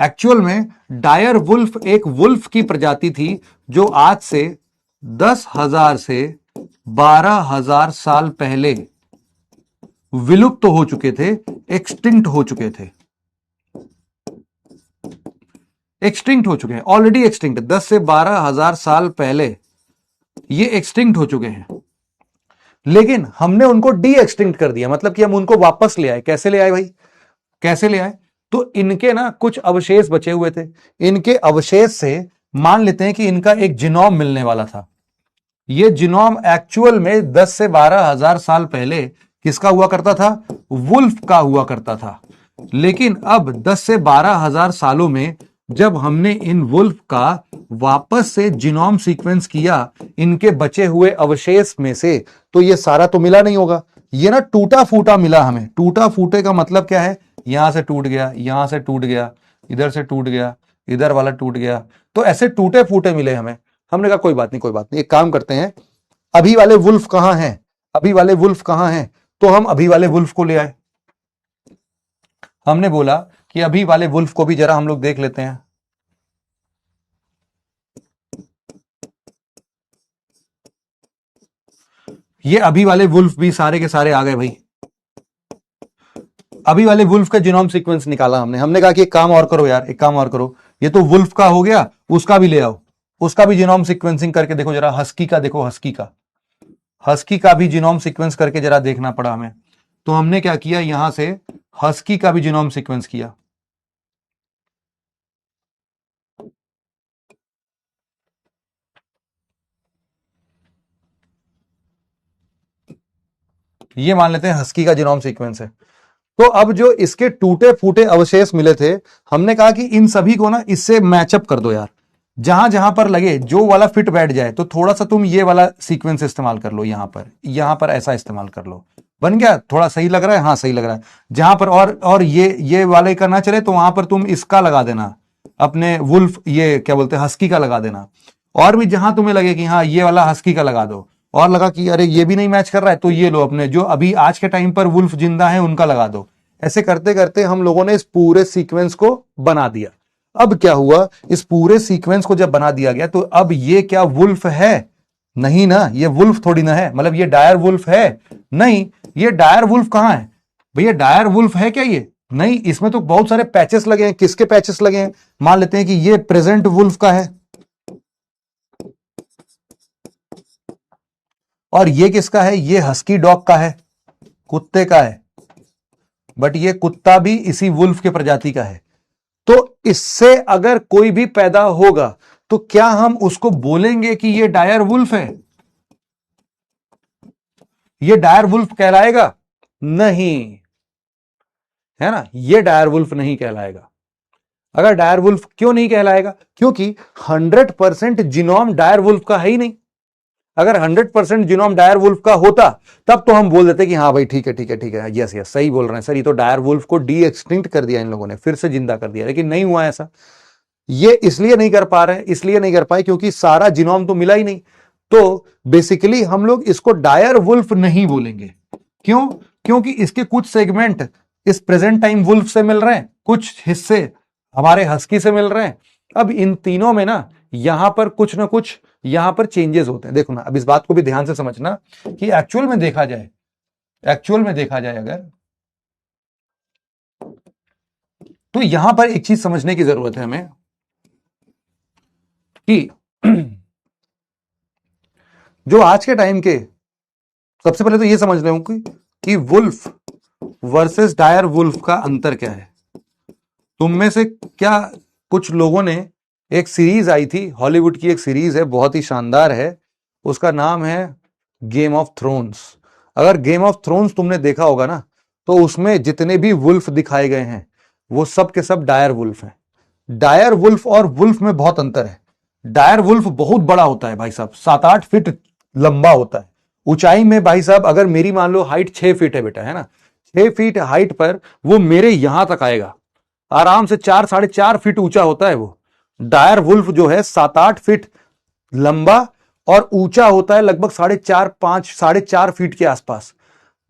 एक्चुअल में डायर वुल्फ एक वुल्फ की प्रजाति थी जो आज से 10,000 से 12,000 साल पहले विलुप्त हो चुके थे, एक्सटिंक्ट हो चुके थे, एक्सटिंक्ट हो चुके हैं, ऑलरेडी एक्सटिंक्ट, 10 से 12,000 साल पहले ये एक्सटिंक्ट हो चुके हैं। लेकिन हमने उनको डी एक्सटिंक्ट कर दिया, मतलब कि हम उनको वापस ले आए। कैसे ले आए भाई, कैसे ले आए? तो इनके ना कुछ अवशेष बचे हुए थे, इनके अवशेष से मान लेते हैं कि इनका एक जीनोम मिलने वाला था। ये जीनोम एक्चुअल में 10 से 12,000 साल पहले किसका हुआ करता था, वुल्फ का हुआ करता था। लेकिन अब 10 से 12,000 सालों में जब हमने इन वुल्फ का वापस से जीनोम सीक्वेंस किया इनके बचे हुए अवशेष में से, तो ये सारा तो मिला नहीं होगा, ये ना टूटा फूटा मिला हमें। टूटा फूटे का मतलब क्या है, यहां से टूट गया, यहां से टूट गया, इधर से टूट गया, इधर वाला टूट गया, तो ऐसे टूटे फूटे मिले हमें। हमने कहा कोई बात नहीं, कोई बात नहीं, एक काम करते हैं, अभी वाले वुल्फ कहां हैं, अभी वाले वुल्फ कहां हैं, तो हम अभी वाले वुल्फ को ले आए। हमने बोला कि अभी वाले वुल्फ को भी जरा हम लोग देख लेते हैं। ये अभी वाले वुल्फ भी सारे के सारे आ गए भाई। अभी वाले वुल्फ का जीनोम सीक्वेंस निकाला हमने कहा कि एक काम और करो यार, एक काम और करो, ये तो वुल्फ का हो गया, उसका भी ले आओ, उसका भी जीनोम सीक्वेंसिंग करके देखो जरा। हस्की का देखो, हस्की का भी जीनोम सीक्वेंस करके जरा देखना पड़ा हमें। तो हमने क्या किया, यहां से हस्की का भी जीनोम सीक्वेंस किया। ये मान लेते हैं हस्की का जीनोम सीक्वेंस है। तो अब जो इसके टूटे फूटे अवशेष मिले थे, हमने कहा कि इन सभी को ना इससे मैचअप कर दो यार, जहां जहां पर लगे जो वाला फिट बैठ जाए, तो थोड़ा सा तुम ये वाला सीक्वेंस इस्तेमाल कर लो, यहां पर ऐसा इस्तेमाल कर लो। बन गया, थोड़ा सही लग रहा है, हाँ सही लग रहा है। जहां पर और ये वाले का ना चले तो वहां पर तुम इसका लगा देना, अपने वुल्फ, ये क्या बोलते हैं, हस्की का लगा देना। और भी जहां तुम्हें लगे कि हाँ ये वाला हस्की का लगा दो, और लगा कि अरे ये भी नहीं मैच कर रहा है, तो ये लो अपने जो अभी आज के टाइम पर वुल्फ जिंदा है उनका लगा दो। ऐसे करते करते हम लोगों ने इस पूरे सीक्वेंस को बना दिया। अब क्या हुआ, इस पूरे सीक्वेंस को जब बना दिया गया तो अब ये क्या वुल्फ है? नहीं ना, ये वुल्फ थोड़ी ना है। मतलब ये डायर वुल्फ है? नहीं। ये डायर वुल्फ कहां है भैया? डायर वुल्फ है क्या ये? नहीं, इसमें तो बहुत सारे पैचेस लगे हैं। किसके पैचेस लगे हैं? मान लेते हैं कि ये प्रेजेंट वुल्फ का है, और ये किसका है? ये हस्की डॉग का है, कुत्ते का है। बट ये कुत्ता भी इसी वुल्फ के प्रजाति का है। तो इससे अगर कोई भी पैदा होगा तो क्या हम उसको बोलेंगे कि ये डायर वुल्फ है? ये डायर वुल्फ कहलाएगा? नहीं, है ना, ये डायर वुल्फ नहीं कहलाएगा। अगर डायर वुल्फ क्यों नहीं कहलाएगा? क्योंकि 100% जीनोम डायर वुल्फ का है ही नहीं। अगर 100% जीनोम डायर वुल्फ का होता तब तो हम बोल देते कि हाँ भाई ठीक है ठीक है ठीक है, यस यस सही बोल रहे हैं सर, ये तो डायर वुल्फ को डी एक्सटिंक्ट कर दिया इन लोगों ने, फिर से जिंदा कर दिया। लेकिन नहीं हुआ ऐसा। ये इसलिए नहीं कर पा रहे, इसलिए नहीं कर पाए क्योंकि सारा जीनोम तो मिला ही नहीं। तो बेसिकली हम लोग इसको डायर वुल्फ नहीं बोलेंगे। क्यों? क्योंकि इसके कुछ सेगमेंट इस प्रेजेंट टाइम वुल्फ से मिल रहे हैं, कुछ हिस्से हमारे हस्की से मिल रहे हैं। अब इन तीनों में ना यहां पर कुछ ना कुछ यहां पर चेंजेस होते हैं। देखो ना, अब इस बात को भी ध्यान से समझना कि एक्चुअल में देखा जाए अगर, तो यहां पर एक चीज समझने की जरूरत है हमें कि जो आज के टाइम के, सबसे पहले तो ये समझ रहे हो कि वुल्फ वर्सेस डायर वुल्फ का अंतर क्या है। तुम में से क्या कुछ लोगों ने, एक सीरीज आई थी हॉलीवुड की, एक सीरीज है बहुत ही शानदार है, उसका नाम है गेम ऑफ थ्रोन्स। अगर गेम ऑफ थ्रोन्स तुमने देखा होगा ना, तो उसमें जितने भी वुल्फ दिखाए गए हैं वो सब के सब डायर वुल्फ हैं। डायर वुल्फ और वुल्फ में बहुत अंतर है। डायर वुल्फ बहुत बड़ा होता है भाई साहब, 7-8 फीट लंबा होता है। ऊंचाई में भाई साहब, अगर मेरी मान लो हाइट 6 फीट है बेटा, है ना, 6 फीट हाइट पर वो मेरे यहां तक आएगा, आराम से 4-4.5 फीट ऊंचा होता है वो। डायर वुल्फ जो है 7-8 फीट लंबा और ऊंचा होता है, लगभग 4.5 फीट के आसपास।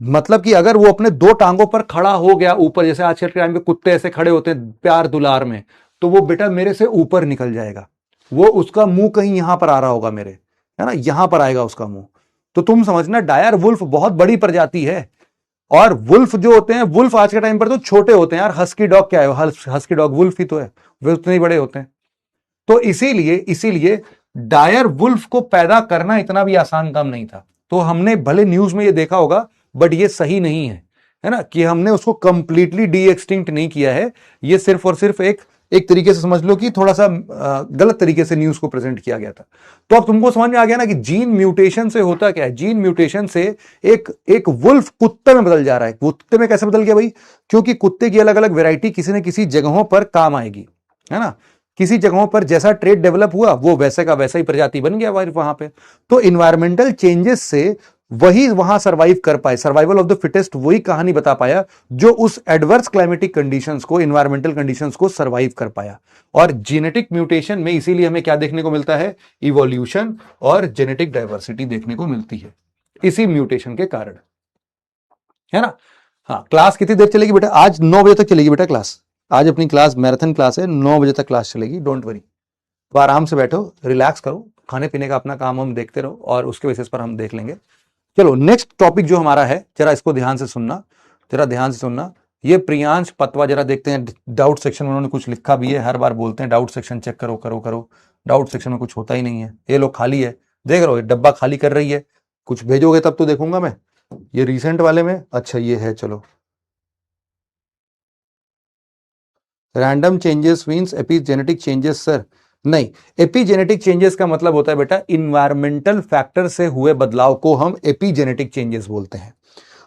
मतलब कि अगर वो अपने 2 टांगों पर खड़ा हो गया ऊपर, जैसे आजकल के टाइम पे कुत्ते ऐसे खड़े होते हैं प्यार दुलार में, तो वो बेटा मेरे से ऊपर निकल जाएगा। वो उसका मुंह कहीं यहां पर आ रहा होगा मेरे, है ना, यहां पर आएगा उसका मुंह। तो तुम समझना डायर वुल्फ बहुत बड़ी प्रजाति है। और वुल्फ जो होते हैं, वुल्फ आज के टाइम पर तो छोटे होते हैं यार। हस्की डॉग क्या है? हस्की डॉग वुल्फ ही तो है, वे उतने ही बड़े होते हैं। तो इसीलिए डायर वुल्फ को पैदा करना इतना भी आसान काम नहीं था। तो हमने भले न्यूज में ये देखा होगा, बट ये सही नहीं है ना, कि हमने उसको कंप्लीटली डी एक्सटिंक्ट नहीं किया है। ये सिर्फ और सिर्फ एक तरीके से समझ लो कि थोड़ा सा गलत तरीके से न्यूज को प्रेजेंट किया गया था। तो अब तुमको समझ में आ गया ना कि जीन म्यूटेशन से होता क्या है। जीन म्यूटेशन से एक वुल्फ कुत्ते में बदल जा रहा है। कुत्ते में कैसे बदल गया भाई? क्योंकि कुत्ते की अलग अलग वेराइटी किसी न किसी जगहों पर काम आएगी, है ना। किसी जगहों पर जैसा ट्रेड डेवलप हुआ, वो वैसे का वैसा ही प्रजाति बन गया वहां पे। तो इन्वायरमेंटल चेंजेस से वही वहां सर्वाइव कर पाए, सर्वाइवल ऑफ द फिटेस्ट, वही कहानी बता पाया जो उस एडवर्स क्लाइमेटिक कंडीशंस को, इन्वायरमेंटल कंडीशंस को सर्वाइव कर पाया। और जेनेटिक म्यूटेशन में इसीलिए हमें क्या देखने को मिलता है? इवोल्यूशन और जेनेटिक डाइवर्सिटी देखने को मिलती है इसी म्यूटेशन के कारण, है ना। हाँ, क्लास कितनी देर चलेगी बेटा? आज 9 बजे तक चलेगी बेटा क्लास। आज अपनी क्लास मैराथन क्लास है, 9 बजे तक क्लास चलेगी, डोंट वरी। तो आराम से बैठो, रिलैक्स करो, खाने पीने का अपना काम हम देखते रहो और उसके बेसिस पर हम देख लेंगे। चलो नेक्स्ट टॉपिक जो हमारा है, जरा इसको ध्यान से सुनना, जरा ध्यान से सुनना। ये प्रियांश पतवा, जरा देखते हैं डाउट सेक्शन में उन्होंने कुछ लिखा भी है। हर बार बोलते हैं डाउट सेक्शन चेक करो करो करो, डाउट सेक्शन में कुछ होता ही नहीं है। ये लोग खाली है, देख रहे हो, डब्बा खाली कर रही है। कुछ भेजोगे तब तो देखूंगा मैं। ये रिसेंट वाले में, अच्छा ये है, चलो। Random changes means epigenetic changes sir? नहीं, एपिजेनेटिक चेंजेस का मतलब होता है बेटा इन्वायरमेंटल फैक्टर से हुए बदलाव को हम एपिजेनेटिक चेंजेस बोलते हैं।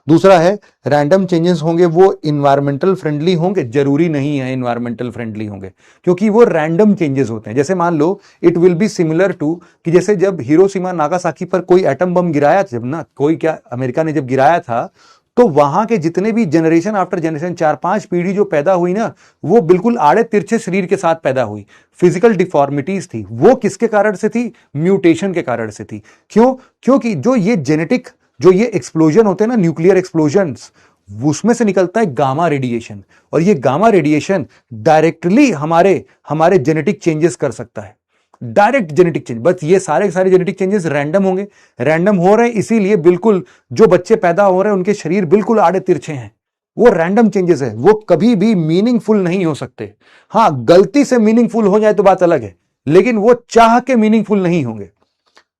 दूसरा है रैंडम चेंजेस होंगे, वो इन्वायरमेंटल फ्रेंडली होंगे? जरूरी नहीं है इन्वायरमेंटल फ्रेंडली होंगे, क्योंकि वो रैंडम चेंजेस होते हैं। जैसे मान लो it will be similar to कि जैसे जब हिरोशिमा नागासाकी पर कोई एटम बम गिराया, जब ना कोई क्या अमेरिका ने जब गिराया था, तो वहां के जितने भी जनरेशन आफ्टर जनरेशन 4-5 पीढ़ी जो पैदा हुई ना, वो बिल्कुल आड़े तिरछे शरीर के साथ पैदा हुई, फिजिकल डिफॉर्मिटीज थी। वो किसके कारण से थी? म्यूटेशन के कारण से थी। क्यों? क्योंकि जो ये जेनेटिक, जो ये एक्सप्लोजन होते हैं ना, न्यूक्लियर एक्सप्लोजन्स, उसमें से निकलता है गामा रेडिएशन, और ये गामा रेडिएशन डायरेक्टली हमारे जेनेटिक चेंजेस कर सकता है, डायरेक्ट जेनेटिक चेंज। बस ये सारे जेनेटिक चेंजेस रैंडम होंगे, रैंडम हो रहे हैं, इसीलिए बिल्कुल जो बच्चे पैदा हो रहे हैं उनके शरीर बिल्कुल आड़े तिरछे हैं। वो रैंडम चेंजेस है, वो कभी भी मीनिंगफुल नहीं हो सकते। हां, गलती से मीनिंगफुल हो जाए तो बात अलग है, लेकिन वो चाह के मीनिंगफुल नहीं होंगे।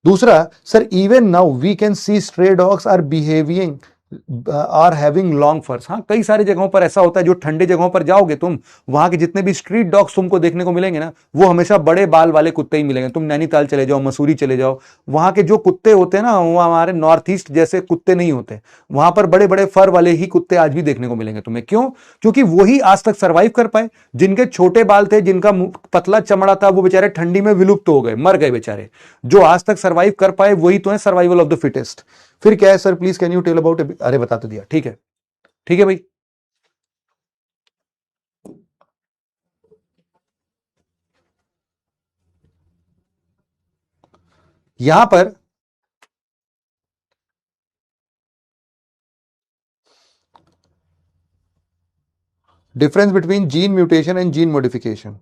दूसरा, sir even now we can see stray dogs are behaving or having long furs. हाँ, कई सारी जगहों पर ऐसा होता है, जो ठंडे जगहों पर जाओगे तुम, वहां के जितने भी स्ट्रीट डॉग्स तुमको देखने को मिलेंगे ना, वो हमेशा बड़े बाल वाले कुत्ते ही मिलेंगे। तुम नैनीताल चले जाओ, मसूरी चले जाओ, वहां के जो कुत्ते होते हैं ना, वो हमारे नॉर्थ ईस्ट जैसे कुत्ते नहीं होते। वहां पर बड़े बड़े फर वाले ही कुत्ते आज भी देखने को मिलेंगे तुम्हें। क्यों? क्योंकि वही आज तक सर्वाइव कर पाए। जिनके छोटे बाल थे, जिनका पतला चमड़ा था, वो बेचारे ठंडी में विलुप्त हो गए, मर गए बेचारे। जो आज तक सर्वाइव कर पाए वही तो है सर्वाइवल ऑफ द फिटेस्ट। फिर क्या है sir, please can you tell about, अरे बता तो दिया, ठीक है, ठीक है भाई। यहां पर difference between gene mutation and gene modification.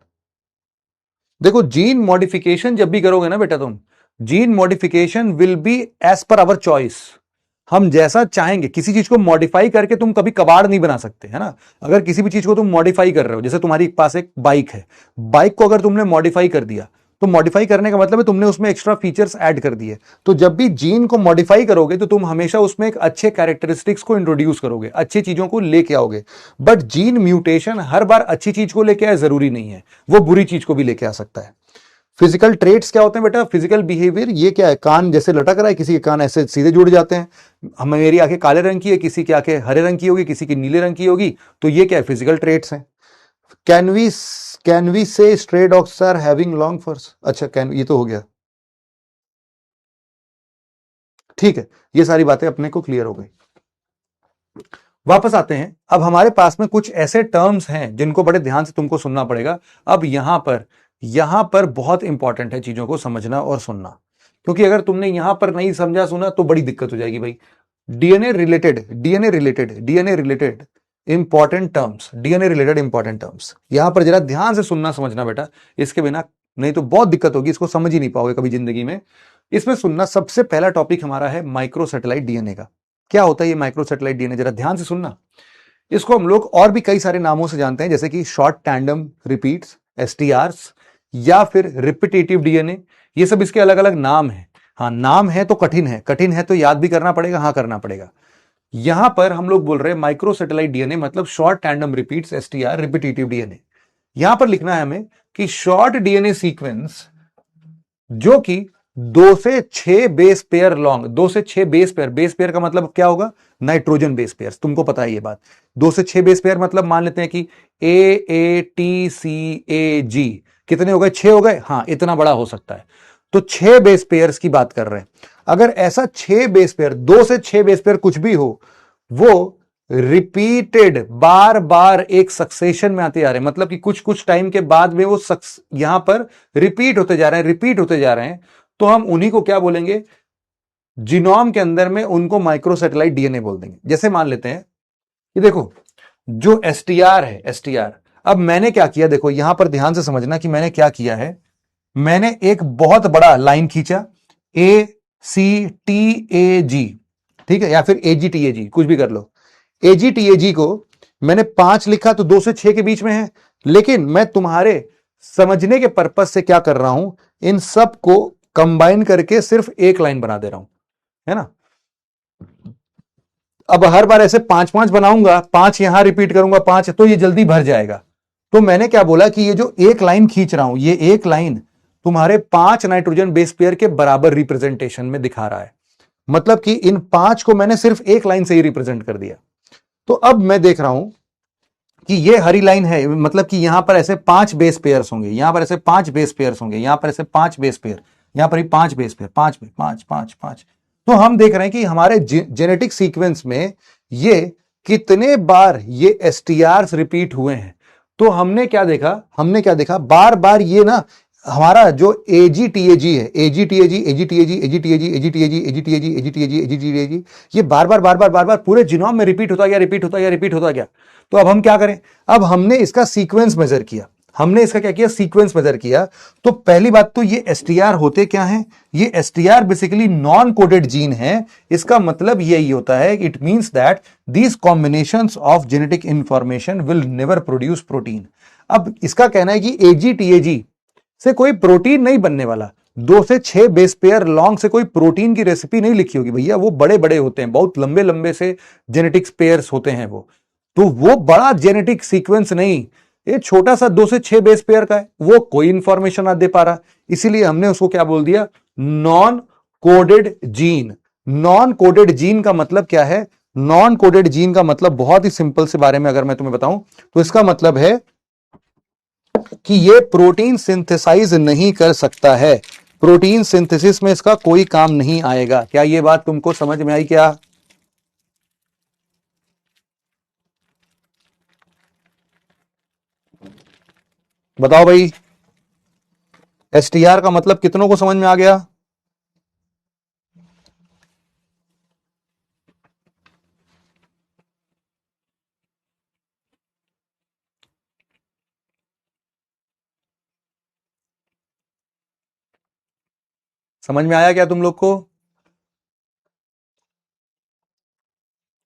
देखो, जीन मॉडिफिकेशन जब भी करोगे ना बेटा तुम, gene modification will be as per our choice. हम जैसा चाहेंगे, किसी चीज को मॉडिफाई करके तुम कभी कबाड़ नहीं बना सकते, है ना। अगर किसी भी चीज को तुम मॉडिफाई कर रहे हो, जैसे तुम्हारी पास एक बाइक है, बाइक को अगर तुमने मॉडिफाई कर दिया, तो मॉडिफाई करने का मतलब है तुमने उसमें एक्स्ट्रा फीचर्स ऐड कर दिए। तो जब भी जीन को मॉडिफाई करोगे, तो तुम हमेशा उसमें एक अच्छे कैरेक्टरिस्टिक्स को इंट्रोड्यूस करोगे, अच्छी चीजों को लेके आओगे। बट जीन म्यूटेशन हर बार अच्छी चीज को लेके आए जरूरी नहीं है, वो बुरी चीज को भी लेके आ सकता है। फिजिकल ट्रेट्स क्या होते हैं बेटा? फिजिकल बिहेवियर, ये क्या है? कान जैसे लटक रहा है, किसी के कान ऐसे सीधे जुड़ जाते हैं। मेरी आंखें काले रंग की है, किसी की आंखें हरे रंग की होगी, किसी की नीले रंग की होगी। तो ये क्या है? फिजिकल ट्रेट्स हैं। Can we say stray dogs are having long furs? अच्छा, कैन, ये तो हो गया, ठीक है। ये सारी बातें अपने को क्लियर हो गई। वापस आते हैं। अब हमारे पास में कुछ ऐसे टर्म्स हैं जिनको बड़े ध्यान से तुमको सुनना पड़ेगा। अब यहां पर बहुत इंपॉर्टेंट है चीजों को समझना और सुनना, क्योंकि अगर तुमने यहां पर नहीं समझा सुना तो बड़ी दिक्कत हो जाएगी भाई। DNA related important terms, DNA related important terms, यहां पर जरा ध्यान से सुनना समझना बेटा, इसके बिना नहीं तो बहुत दिक्कत होगी, इसको समझ ही नहीं पाओगे कभी जिंदगी में। इसमें सुनना। सबसे पहला टॉपिक हमारा है माइक्रोसैटेलाइट डीएनए का। क्या होता है ये माइक्रोसैटेलाइट डीएनए? जरा ध्यान से सुनना। इसको हम लोग और भी कई सारे नामों से जानते हैं, जैसे कि शॉर्ट टैंडम रिपीट्स, एसटीआरस, या फिर रिपीटेटिव डीएनए। ये सब इसके अलग अलग नाम हैं। हाँ, नाम है तो कठिन है तो याद भी करना पड़ेगा, हाँ करना पड़ेगा। यहां पर हम लोग बोल रहे हैं माइक्रोसैटेलाइट डीएनए मतलब short tandem repeats, STR, repetitive DNA. यहां पर लिखना है हमें कि शॉर्ट डीएनए सीक्वेंस जो कि 2 से 6 बेस पेयर लॉन्ग, 2 से 6 बेस पेयर का मतलब क्या होगा? Nitrogen base pair. तुमको पता है ये बात। 2 से 6 बेस पेयर मतलब मान लेते हैं कि AATCAG कितने हो गए? 6 हो गए। हाँ, इतना बड़ा हो सकता है। तो 6 बेस पेयर्स की बात कर रहे हैं। अगर ऐसा 6 बेस पेयर, 2 से 6 बेस पेयर कुछ भी हो, वो रिपीटेड बार बार एक सक्सेशन में आते जा रहे हैं, मतलब कि कुछ कुछ टाइम के बाद में वो यहां पर रिपीट होते जा रहे हैं, तो हम उन्हीं को क्या बोलेंगे? जीनोम के अंदर में उनको माइक्रोसैटेलाइट डीएनए बोल देंगे। जैसे मान लेते हैं ये देखो, जो एसटीआर है, एसटीआर, अब मैंने क्या किया, देखो यहां पर ध्यान से समझना कि मैंने क्या किया है। मैंने एक बहुत बड़ा लाइन खींचा, ACTAG, ठीक है, या फिर AGTAG, कुछ भी कर लो। AGTAG को मैंने 5 लिखा तो 2 से 6 के बीच में है, लेकिन मैं तुम्हारे समझने के पर्पज से क्या कर रहा हूं, इन सब को कंबाइन करके सिर्फ एक लाइन बना दे रहा हूं, है ना। अब हर बार ऐसे 5-5 बनाऊंगा, 5 यहां रिपीट करूंगा, 5, तो ये जल्दी भर जाएगा। तो मैंने क्या बोला कि ये जो एक लाइन खींच रहा हूं, ये एक लाइन तुम्हारे 5 नाइट्रोजन बेस पेयर के बराबर रिप्रेजेंटेशन में दिखा रहा है। मतलब कि इन 5 को मैंने सिर्फ एक लाइन से ही रिप्रेजेंट कर दिया। तो अब मैं देख रहा हूं कि ये हरी लाइन है, मतलब कि यहां पर ऐसे 5 बेस पेयर्स होंगे, यहां पर ऐसे 5 बेस पेयर्स होंगे, यहां पर ऐसे 5 बेस पेयर, यहां पर ही 5 बेस पेयर, 5 5 5 5। तो हम देख रहे हैं कि हमारे जेनेटिक सीक्वेंस में ये कितने बार ये एसटीआर रिपीट हुए हैं। तो हमने क्या देखा, बार बार ये ना हमारा जो एजीटीएजी है, एजीटीएजी एजीटीएजी एजीटीएजी एजीटीएजी एजीटीएजी एजीटीएजी एजीटीएजी, ये बार बार पूरे जीनोम में रिपीट होता गया। तो अब हम क्या करें, अब हमने इसका सीक्वेंस मेजर किया, सीक्वेंस मेजर किया। तो पहली बात तो ये एसटीआर होते क्या हैं, ये STR basically non coded gene है। इसका मतलब यही होता है, it means that these combinations of genetic information will never produce protein. अब इसका कहना है कि एजीटीएजी से कोई प्रोटीन नहीं बनने वाला, 2 से 6 बेस पेयर लॉन्ग से कोई प्रोटीन की रेसिपी नहीं लिखी होगी भैया, वो बड़े बड़े होते हैं, बहुत लंबे लंबे से जेनेटिक्स पेयर्स होते हैं वो, तो वो बड़ा जेनेटिक सीक्वेंस नहीं, ये छोटा सा 2 से 6 बेस पेयर का है, वो कोई इंफॉर्मेशन ना दे पा रहा, इसीलिए हमने उसको क्या बोल दिया, non coded gene. Non coded gene का मतलब क्या है, नॉन कोडेड जीन का मतलब बहुत ही सिंपल से बारे में अगर मैं तुम्हें बताऊं तो इसका मतलब है कि ये प्रोटीन सिंथेसाइज नहीं कर सकता है, प्रोटीन सिंथेसिस में इसका कोई काम नहीं आएगा। क्या ये बात तुमको समझ में आई क्या? बताओ भाई, एसटीआर का मतलब कितनों को समझ में आ गया? समझ में आया क्या तुम लोग को?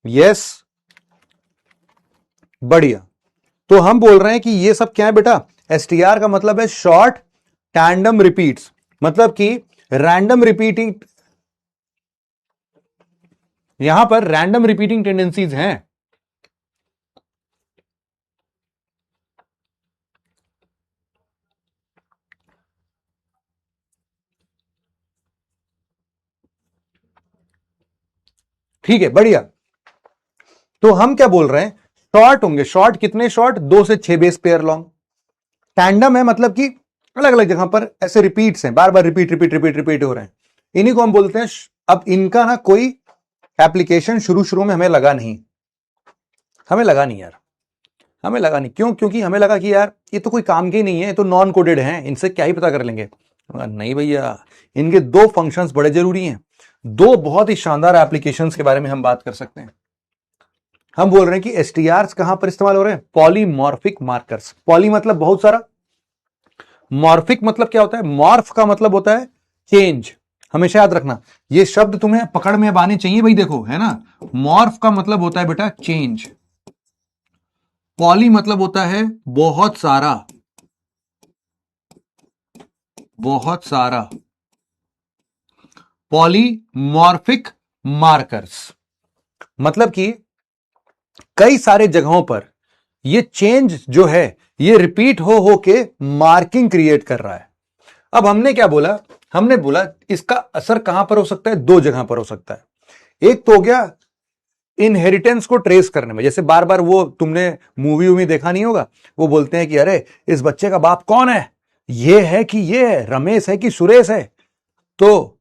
यस, बढ़िया। तो हम बोल रहे हैं कि ये सब क्या है बेटा, एसटीआर का मतलब है शॉर्ट टैंडम रिपीट्स, मतलब कि रैंडम रिपीटिंग, यहां पर रैंडम रिपीटिंग टेंडेंसीज हैं। ठीक है, बढ़िया। तो हम क्या बोल रहे हैं, शॉर्ट होंगे, शॉर्ट कितने शॉर्ट, 2 से 6 बेस पेयर लॉन्ग। टैंडम है मतलब कि अलग अलग जगह पर ऐसे रिपीट्स हैं, बार बार रिपीट हो रहे हैं, इन्हीं को हम बोलते हैं। अब इनका ना कोई एप्लीकेशन शुरू में हमें लगा नहीं यार, हमें लगा नहीं। क्यों? क्योंकि हमें लगा कि यार ये तो कोई काम के ही नहीं है, ये तो नॉन कोडेड है, इनसे क्या ही पता कर लेंगे। नहीं भैया, इनके 2 फंक्शंस बड़े जरूरी हैं, 2 बहुत ही शानदार एप्लीकेशंस के बारे में हम बात कर सकते हैं। हम बोल रहे हैं कि एसटीआर कहां पर इस्तेमाल हो रहे हैं, पॉलीमॉर्फिक मार्कर्स। पॉली मतलब बहुत सारा, मॉर्फिक मतलब क्या होता है, मॉर्फ का मतलब होता है चेंज। हमेशा याद रखना, ये शब्द तुम्हें पकड़ में अब आने चाहिए भाई, देखो है ना, मॉर्फ का मतलब होता है बेटा चेंज, पॉली मतलब होता है बहुत सारा, पॉलीमॉर्फिक मार्कर्स मतलब कि कई सारे जगहों पर ये चेंज जो है ये रिपीट हो के मार्किंग क्रिएट कर रहा है। अब हमने क्या बोला, हमने बोला इसका असर कहां पर हो सकता है, 2 जगह पर हो सकता है। एक तो हो गया इनहेरिटेंस को ट्रेस करने में, जैसे बार बार वो तुमने मूवी देखा नहीं होगा, वो बोलते हैं कि अरे इस बच्चे का बाप कौन है, ये है कि ये है, रमेश है कि सुरेश है, तो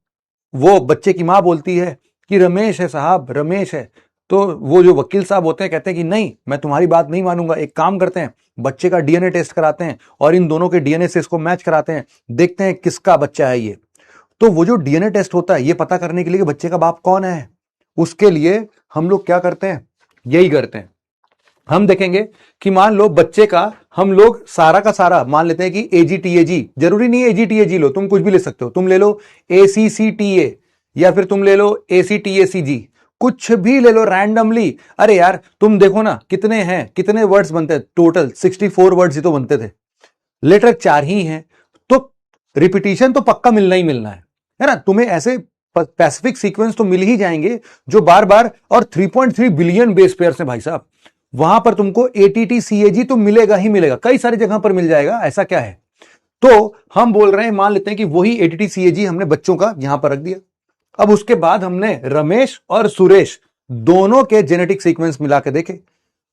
वो बच्चे की मां बोलती है कि रमेश है साहब, रमेश है। तो वो जो वकील साहब होते हैं कहते हैं कि नहीं, मैं तुम्हारी बात नहीं मानूंगा, एक काम करते हैं, बच्चे का डीएनए टेस्ट कराते हैं और इन दोनों के डीएनए से इसको मैच कराते हैं, देखते हैं किसका बच्चा है ये। तो वो जो डीएनए टेस्ट होता है ये पता करने के लिए कि बच्चे का बाप कौन है, उसके लिए हम लोग क्या करते हैं, यही करते हैं। हम देखेंगे कि मान लो बच्चे का हम लोग सारा का सारा मान लेते हैं कि एजीटीएजी, जरूरी नहीं है एजीटीएजी लो, तुम कुछ भी ले सकते हो, तुम ले लो एसीसीटीए या फिर तुम ले लो एसीटीएसीजी, कुछ भी ले लो रैंडमली। अरे यार तुम देखो ना कितने हैं, कितने वर्ड्स बनते हैं, टोटल 64 वर्ड्स ही तो बनते थे, लेटर 4 ही हैं, तो रिपीटिशन तो पक्का मिलना ही मिलना है ना। तुम्हें ऐसे स्पेसिफिक सीक्वेंस तो मिल ही जाएंगे जो बार बार, और 3.3 बिलियन बेस पेयर से भाई साहब, वहां पर तुमको एटीटीसीएजी तो मिलेगा ही मिलेगा, कई सारी जगह पर मिल जाएगा, ऐसा क्या है। तो हम बोल रहे हैं, मान लेते हैं कि वही एटीटीसीएजी हमने बच्चों का यहां पर रख दिया। अब उसके बाद हमने रमेश और सुरेश दोनों के जेनेटिक सीक्वेंस मिला के देखे,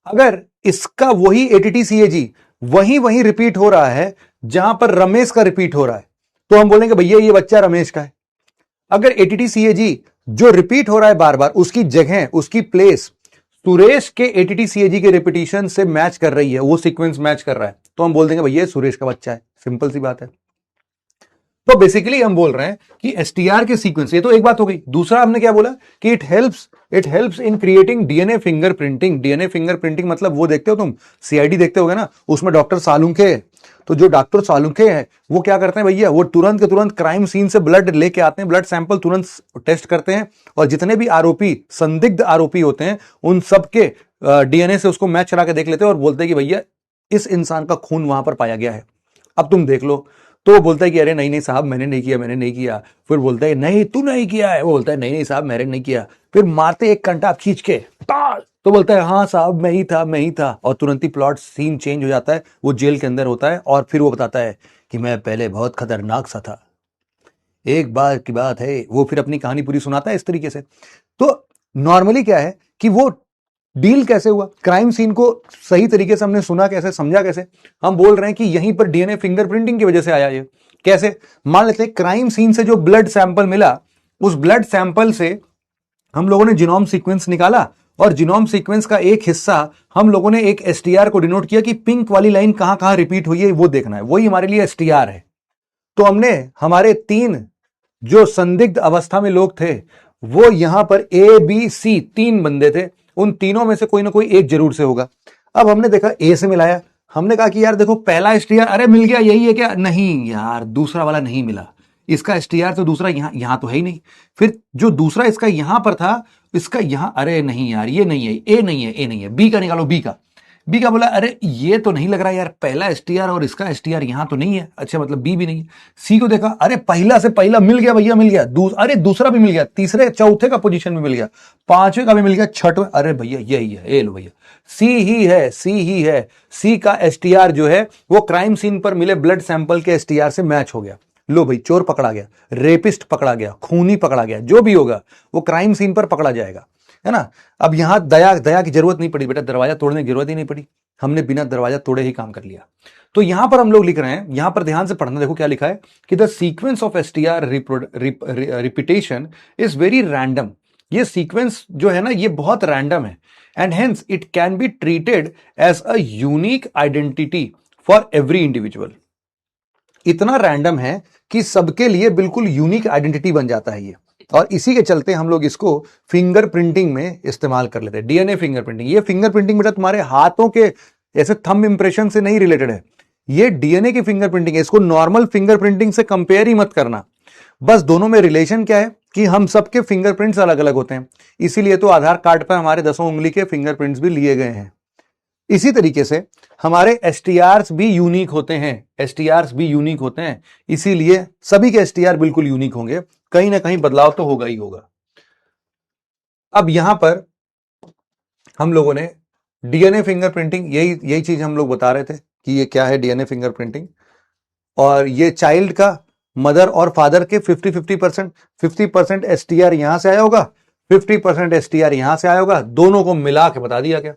अगर इसका वही एटीटीसीएजी वहीं रिपीट हो रहा है जहां पर रमेश का रिपीट हो रहा है, तो हम बोलेंगे भैया ये बच्चा रमेश का है। अगर एटीटीसीएजी जो रिपीट हो रहा है बार बार, उसकी जगह, उसकी प्लेस सुरेश के एटीटी सीएजी के रिपीटिशन से मैच कर रही है, वो सीक्वेंस मैच कर रहा है, तो हम बोल देंगे भैया सुरेश का बच्चा है। सिंपल सी बात है। तो बेसिकली हम बोल रहे हैं कि एसटीआर के सीक्वेंस, ये तो एक बात हो गई। दूसरा हमने क्या बोला कि it helps in creating DNA fingerprinting. DNA fingerprinting मतलब वो देखते हो तुम, सीआईडी देखते होगे ना, उसमें डॉक्टर सालुंखे, तो जो डॉक्टर सालुंखे हैं वो क्या करते हैं भैया, वो तुरंत के तुरंत क्राइम सीन से ब्लड लेके आते हैं, ब्लड सैंपल तुरंत टेस्ट करते हैं, और जितने भी आरोपी, संदिग्ध आरोपी होते हैं, उन सबके डीएनए से उसको मैच करा के देख लेते हैं और बोलते हैं कि भैया इस इंसान का खून वहां पर पाया गया है। अब तुम देख लो, तो वो बोलता है कि अरे नहीं नहीं साहब मैंने नहीं किया, मैंने नहीं किया। फिर बोलता है नहीं तू नहीं किया है, वो बोलता है नहीं नहीं साहब मैंने नहीं किया। फिर मारते एक कंटा खींच के, तो बोलता है हाँ साहब मैं ही था, मैं ही था, और तुरंत ही प्लॉट सीन चेंज हो जाता है, वो जेल के अंदर होता है, और फिर वो बताता है कि मैं पहले बहुत खतरनाक सा था, एक बार की बात है, वो फिर अपनी कहानी पूरी सुनाता है इस तरीके से। तो नॉर्मली क्या है कि वो डील कैसे हुआ, क्राइम सीन को सही तरीके से हमने सुना कैसे, समझा कैसे, हम बोल रहे हैं कि यहीं पर डीएनए फिंगरप्रिंटिंग की वजह से आया ये। कैसे, मान लेते हैं क्राइम सीन से जो ब्लड सैंपल मिला, उस ब्लड सैंपल से हम लोगों ने जीनोम सीक्वेंस निकाला, और जीनोम सीक्वेंस का एक हिस्सा हम लोगों ने एक एसटीआर को डिनोट किया कि पिंक वाली लाइन कहां कहां रिपीट हुई है वो देखना है, वही हमारे लिए एसटीआर है। तो हमने हमारे 3 जो संदिग्ध अवस्था में लोग थे, वो यहां पर ए बी सी 3 बंदे थे, उन तीनों में से कोई ना कोई एक जरूर से होगा। अब हमने देखा ए से मिलाया, हमने कहा कि यार देखो पहला एसटीआर, अरे मिल गया यही है क्या, नहीं यार दूसरा वाला नहीं मिला, इसका एसटीआर तो दूसरा यहां यहां तो है ही नहीं। फिर जो दूसरा इसका यहां पर था, इसका यहां, अरे नहीं यार ये नहीं है, ए नहीं है, ए नहीं है, बी का निकालो, बी का बोला अरे ये तो नहीं लग रहा यार, पहला एसटीआर और इसका एसटीआर यहां तो नहीं है, अच्छा मतलब बी भी नहीं है। सी को देखा, अरे पहला से पहला मिल गया भैया, मिल गया, अरे दूसरा भी मिल गया, तीसरे चौथे का पोजीशन भी मिल गया, पांचवें का भी मिल गया, छठवें, अरे भैया यही है, ये लो भैया सी ही है, सी ही है। सी का एसटीआर जो है वो क्राइम सीन पर मिले ब्लड सैंपल के एसटीआर से मैच हो गया। लो भाई चोर पकड़ा गया, रेपिस्ट पकड़ा गया, खूनी पकड़ा गया, जो भी होगा वो क्राइम सीन पर पकड़ा जाएगा, है ना। अब यहां दया की जरूरत नहीं पड़ी बेटा, दरवाजा तोड़ने की जरूरत ही नहीं पड़ी, हमने बिना दरवाजा तोड़े ही काम कर लिया। तो यहां पर हम लोग लिख रहे हैं, यहां पर ध्यान से पढ़ना, देखो क्या लिखा है कि the sequence of STR repetition is very random. ये सीक्वेंस जो है ना ये बहुत रैंडम है, and hence it can be treated as a unique identity for every individual. इतना रैंडम है कि सबके लिए बिल्कुल यूनिक आइडेंटिटी बन जाता है ये, और इसी के चलते हम लोग इसको फिंगरप्रिंटिंग में इस्तेमाल कर लेते हैं। डीएनए फिंगरप्रिंटिंग, ये फिंगरप्रिंटिंग बेटा तुम्हारे हाथों के ऐसे थंब इंप्रेशन से नहीं रिलेटेड है, ये डीएनए की फिंगरप्रिंटिंग है। इसको नॉर्मल फिंगरप्रिंटिंग से कंपेयर ही मत करना। बस दोनों में रिलेशन क्या है कि हम सबके फिंगरप्रिंट्स अलग अलग होते हैं, इसीलिए तो आधार कार्ड पर हमारे 10 उंगली के फिंगरप्रिंट्स भी लिए गए हैं। इसी तरीके से हमारे एसटीआर्स भी यूनिक होते हैं, एसटीआर्स भी यूनिक होते हैं, इसीलिए सभी के एसटीआर बिल्कुल यूनिक होंगे, कहीं ना कहीं बदलाव तो होगा ही होगा। अब यहां पर हम लोगों ने डीएनए फिंगरप्रिंटिंग, यही चीज हम लोग बता रहे थे कि ये क्या है डीएनए फिंगरप्रिंटिंग, और ये चाइल्ड का मदर और फादर के 50% एसटीआर यहां से आया होगा, 50% एसटीआर यहां से आया होगा, दोनों को मिला के बता दिया गया।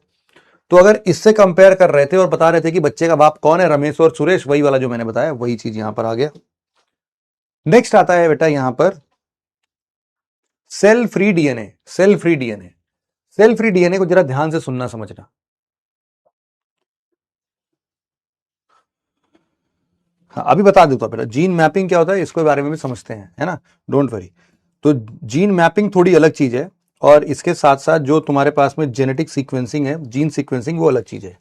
तो अगर इससे कंपेयर कर रहे थे और बता रहे थे कि बच्चे का बाप कौन है, रमेश और सुरेश, वही वाला जो मैंने बताया, वही चीज यहां पर आ गया। नेक्स्ट आता है बेटा यहां पर cell free DNA. Cell free DNA, cell free DNA को जरा ध्यान से सुनना समझना। हाँ, अभी बता देता हूं बेटा, जीन मैपिंग क्या होता है इसके बारे में भी समझते हैं, है ना, डोंट वरी। तो जीन मैपिंग थोड़ी अलग चीज है, और इसके साथ साथ जो तुम्हारे पास में जेनेटिक सीक्वेंसिंग है, जीन सीक्वेंसिंग, वो अलग चीज है।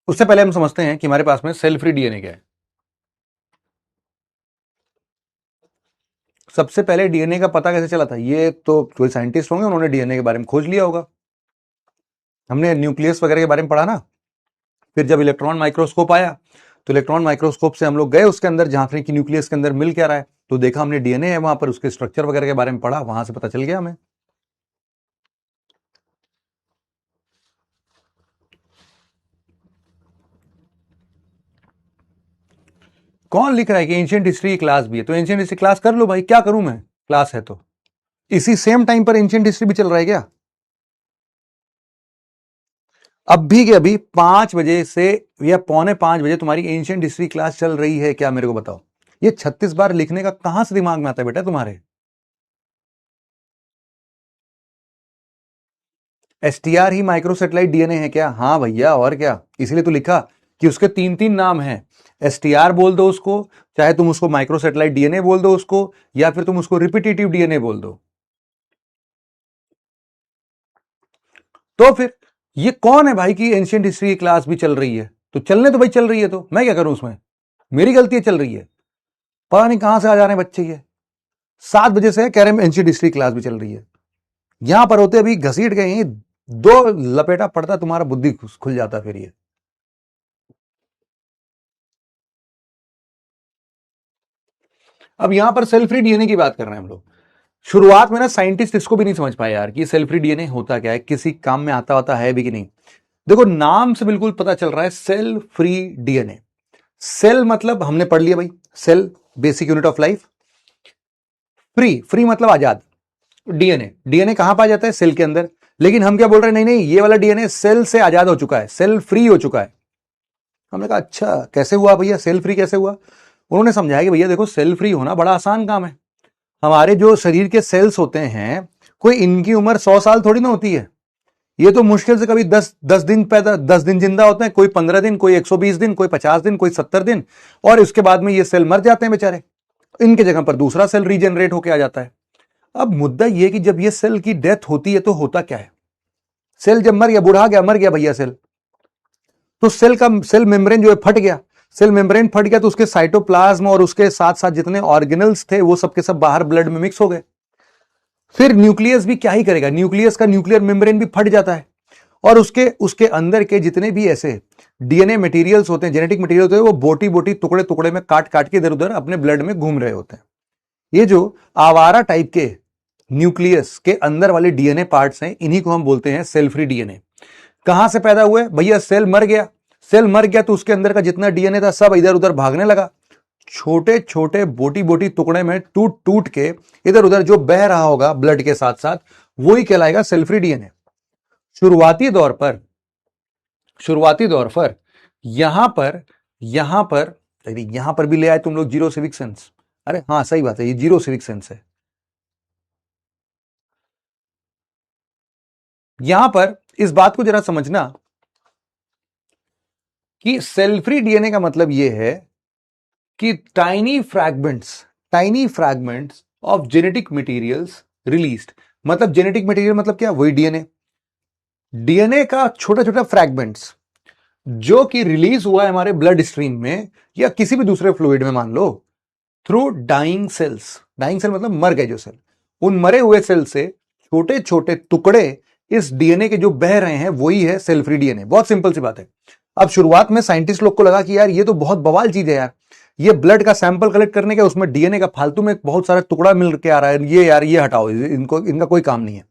उससे पहले हम समझते हैं कि हमारे पास में सेल फ्री डीएनए क्या है। सबसे पहले डीएनए का पता कैसे चला था, ये तो कोई साइंटिस्ट होंगे, उन्होंने डीएनए के बारे में खोज लिया होगा। हमने न्यूक्लियस वगैरह के बारे में पढ़ा ना, फिर जब इलेक्ट्रॉन माइक्रोस्कोप आया तो इलेक्ट्रॉन माइक्रोस्कोप से हम लोग गए उसके अंदर, झांकने की न्यूक्लियस के अंदर मिल क्या रहा है, तो देखा हमने डीएनए है वहां पर, उसके स्ट्रक्चर वगैरह के बारे में पढ़ा, वहां से पता चल गया हमें। कौन लिख रहा है कि एंशिएंट हिस्ट्री की क्लास भी है, तो एंशिएंट हिस्ट्री क्लास कर लो भाई, क्या करूं मैं, क्लास है तो। इसी सेम टाइम पर एंशिएंट हिस्ट्री भी चल रहा है क्या? अभी के अभी 5 बजे से या 4:45 तुम्हारी एंशिएंट हिस्ट्री क्लास चल रही है क्या, मेरे को बताओ। ये 36 बार लिखने का कहां से दिमाग में आता है बेटा तुम्हारे। एसटीआर ही माइक्रोसेटेलाइट डीएनए है क्या? हाँ भैया, और क्या, इसीलिए तो लिखा कि उसके 3 नाम हैं। एसटीआर बोल दो उसको, चाहे तुम उसको माइक्रोसेटेलाइट डीएनए बोल दो उसको, या फिर तुम उसको रिपीटेटिव डीएनए बोल दो। तो फिर ये कौन है भाई कि एंशिएंट हिस्ट्री की क्लास भी चल रही है? तो चलने तो भाई, चल रही है तो मैं क्या करूं उसमें, मेरी गलती है, चल रही है। पता नहीं कहां से आ जा रहे हैं बच्चे ये। 7 बजे से कह रहे हैं एंशिएंट हिस्ट्री क्लास भी चल रही है। यहां पर होते अभी घसीट गए हैं, 2 लपेटा पड़ता तुम्हारा बुद्धि खुल जाता फिर ये। अब यहां पर सेल फ्री डीएनए की बात कर रहे हैं हम लोग। शुरुआत में ना साइंटिस्ट इसको भी नहीं समझ पाए यार कि सेल फ्री डीएनए होता क्या है, किसी काम में आता होता है भी कि नहीं। देखो नाम से बिल्कुल पता चल रहा है सेल फ्री डीएनए। सेल मतलब हमने पढ़ लिया भाई, cell basic unit of life. Free, free मतलब आजाद। डीएनए, डीएनए कहां पाया जाता है? सेल के अंदर। लेकिन हम क्या बोल रहे हैं, नहीं नहीं, ये वाला डीएनए सेल से आजाद हो चुका है, सेल फ्री हो चुका है। हमने कहा अच्छा कैसे हुआ भैया, सेल फ्री कैसे हुआ? उन्होंने समझाया कि भैया देखो, सेल फ्री होना बड़ा आसान काम है। हमारे जो शरीर के सेल्स होते हैं, कोई इनकी उम्र 100 साल थोड़ी ना होती है। ये तो मुश्किल से कभी 10 दिन पैदा, 10 दिन जिंदा होते हैं, कोई 15 दिन, कोई 120 दिन, कोई 50 दिन, कोई 70 दिन, और उसके बाद में ये सेल मर जाते हैं बेचारे। इनके जगह पर दूसरा सेल रीजनरेट होकर आ जाता है। अब मुद्दा यह कि जब ये सेल की डेथ होती है तो होता क्या है? सेल जब मर गया, बुढ़ा गया, मर गया भैया सेल, तो सेल मेम्ब्रेन जो है फट गया। सेल मेम्ब्रेन फट गया तो उसके साइटोप्लाज्म और उसके साथ साथ जितने ऑर्गेनल्स थे वो सब के सब बाहर ब्लड में मिक्स हो गए। फिर न्यूक्लियस भी क्या ही करेगा, न्यूक्लियस का न्यूक्लियर मेम्ब्रेन भी फट जाता है, और उसके उसके अंदर के जितने भी ऐसे डीएनए मटेरियल्स होते हैं, जेनेटिक मटेरियल होते हैं, वो बोटी बोटी टुकड़े टुकड़े में काट काट के इधर उधर अपने ब्लड में घूम रहे होते हैं। ये जो आवारा टाइप के न्यूक्लियस के अंदर वाले डीएनए पार्ट्स हैं, इन्हीं को हम बोलते हैं सेल फ्री डीएनए। कहां से पैदा हुए भैया? सेल मर गया। सेल मर गया तो उसके अंदर का जितना डीएनए था सब इधर उधर भागने लगा, छोटे छोटे बोटी बोटी टुकड़े में टूट टूट के इधर उधर जो बह रहा होगा ब्लड के साथ साथ, वही कहलाएगा सेल फ्री डीएनए। शुरुआती दौर पर यहां पर भी ले आए तुम लोग जीरो सिविक सेंस। अरे हाँ सही बात है, ये जीरो सिविक सेंस है। यहां पर इस बात को जरा समझना कि सेल फ्री डीएनए का मतलब यह है कि tiny fragments of genetic materials released. मतलब जेनेटिक मटेरियल मतलब क्या? वही डीएनए। डीएनए का छोटा छोटा फ्रैगमेंट्स जो कि रिलीज हुआ है हमारे ब्लड स्ट्रीम में या किसी भी दूसरे फ्लूइड में, मान लो through dying cells. Dying cell मतलब मर गए जो सेल, उन मरे हुए सेल से छोटे छोटे टुकड़े इस डीएनए के जो बह रहे हैं, वही है सेल फ्री डीएनए। बहुत सिंपल सी बात है। अब शुरुआत में साइंटिस्ट लोग को लगा कि यार ये तो बहुत बवाल चीज है यार, ये ब्लड का सैंपल कलेक्ट करने का, उसमें डीएनए का फालतू में बहुत सारा टुकड़ा मिल के आ रहा है, ये यार ये हटाओ, इनको इनका कोई काम नहीं है।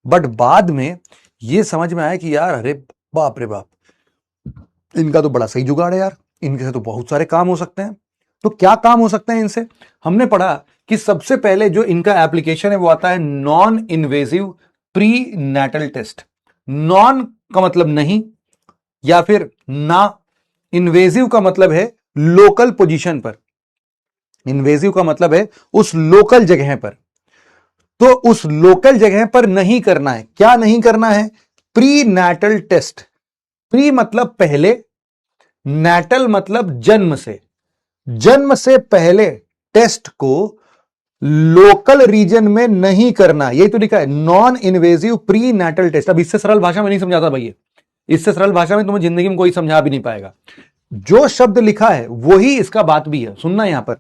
बट बाद में ये समझ में आया कि यार अरे बाप रे बाप, इनका तो बड़ा सही जुगाड़ है यार, इनके से तो बहुत सारे काम हो सकते हैं। तो क्या काम हो सकते हैं इनसे? हमने पढ़ा कि सबसे पहले जो इनका एप्लीकेशन है वो आता है non invasive prenatal test. Non का मतलब नहीं या फिर ना, इन्वेजिव का मतलब है लोकल पोजीशन पर, इन्वेजिव का मतलब है उस लोकल जगह पर। तो उस लोकल जगह पर नहीं करना है। क्या नहीं करना है? Pre natal test. प्री मतलब पहले, नेटल मतलब जन्म से, जन्म से पहले टेस्ट को लोकल रीजन में नहीं करना। यही तो लिखा है non invasive prenatal test. अब इससे सरल भाषा में नहीं समझाता भैया, इससे सरल भाषा में तुम्हें जिंदगी में कोई समझा भी नहीं पाएगा। जो शब्द लिखा है वही इसका बात भी है, सुनना यहां पर।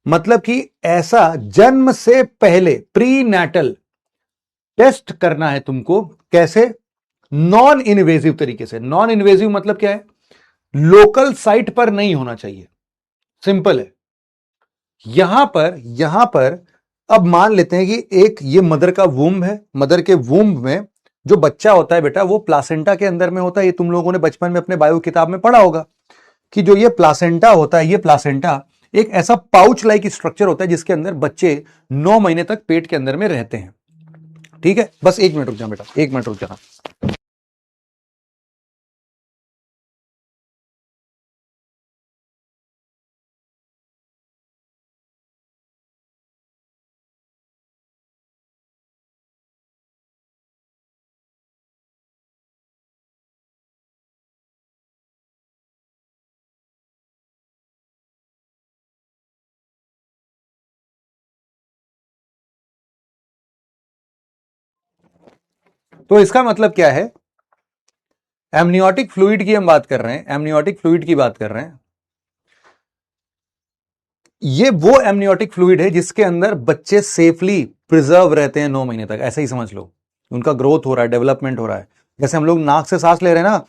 मतलब कि ऐसा जन्म से पहले प्री नेटल टेस्ट करना है तुमको। कैसे? नॉन इन्वेजिव तरीके से। नॉन इन्वेजिव मतलब क्या है? लोकल साइट पर नहीं होना चाहिए, सिंपल है। यहां पर अब मान लेते हैं कि एक ये मदर का वूम्ब है। मदर के वूम्ब में जो बच्चा होता है बेटा, वो प्लासेंटा के अंदर में होता है। ये तुम लोगों ने बचपन में अपने बायो किताब में पढ़ा होगा कि जो ये प्लासेंटा होता है, ये प्लासेंटा एक ऐसा पाउच लाइक स्ट्रक्चर होता है जिसके अंदर बच्चे 9 महीने तक पेट के अंदर में रहते हैं। ठीक है, बस 1 मिनट रुक जा बेटा, 1 मिनट रुक जा। तो इसका मतलब क्या है, एमनियोटिक फ्लूइड की हम बात कर रहे हैं, एमनियोटिक फ्लूइड की बात कर रहे हैं। ये वो एमनियोटिक फ्लूइड है जिसके अंदर बच्चे सेफली प्रिजर्व रहते हैं 9 महीने तक, ऐसे ही समझ लो। उनका ग्रोथ हो रहा है, डेवलपमेंट हो रहा है। जैसे हम लोग नाक से सांस ले रहे हैं ना,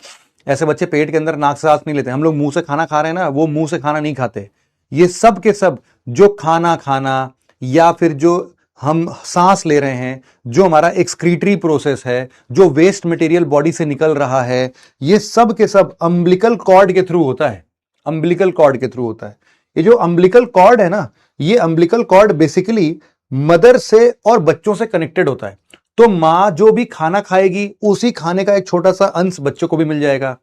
ऐसे बच्चे पेट के अंदर नाक से सांस नहीं लेते। हम लोग मुंह से खाना खा रहे हैं ना, वो मुंह से खाना नहीं खाते। ये सब के सब जो खाना खाना या फिर जो हम सांस ले रहे हैं, जो हमारा एक्सक्रीटरी प्रोसेस है, जो वेस्ट मटेरियल बॉडी से निकल रहा है, ये सब के सब अम्बिलिकल कॉर्ड के थ्रू होता है। अम्बिलिकल कॉर्ड के थ्रू होता है। ये जो अम्बिलिकल कॉर्ड है ना, ये अम्बिलिकल कॉर्ड बेसिकली मदर से और बच्चों से कनेक्टेड होता है। तो मां जो भी खाना खाएगी, उसी खाने का एक छोटा सा अंश बच्चों को भी मिल जाएगा।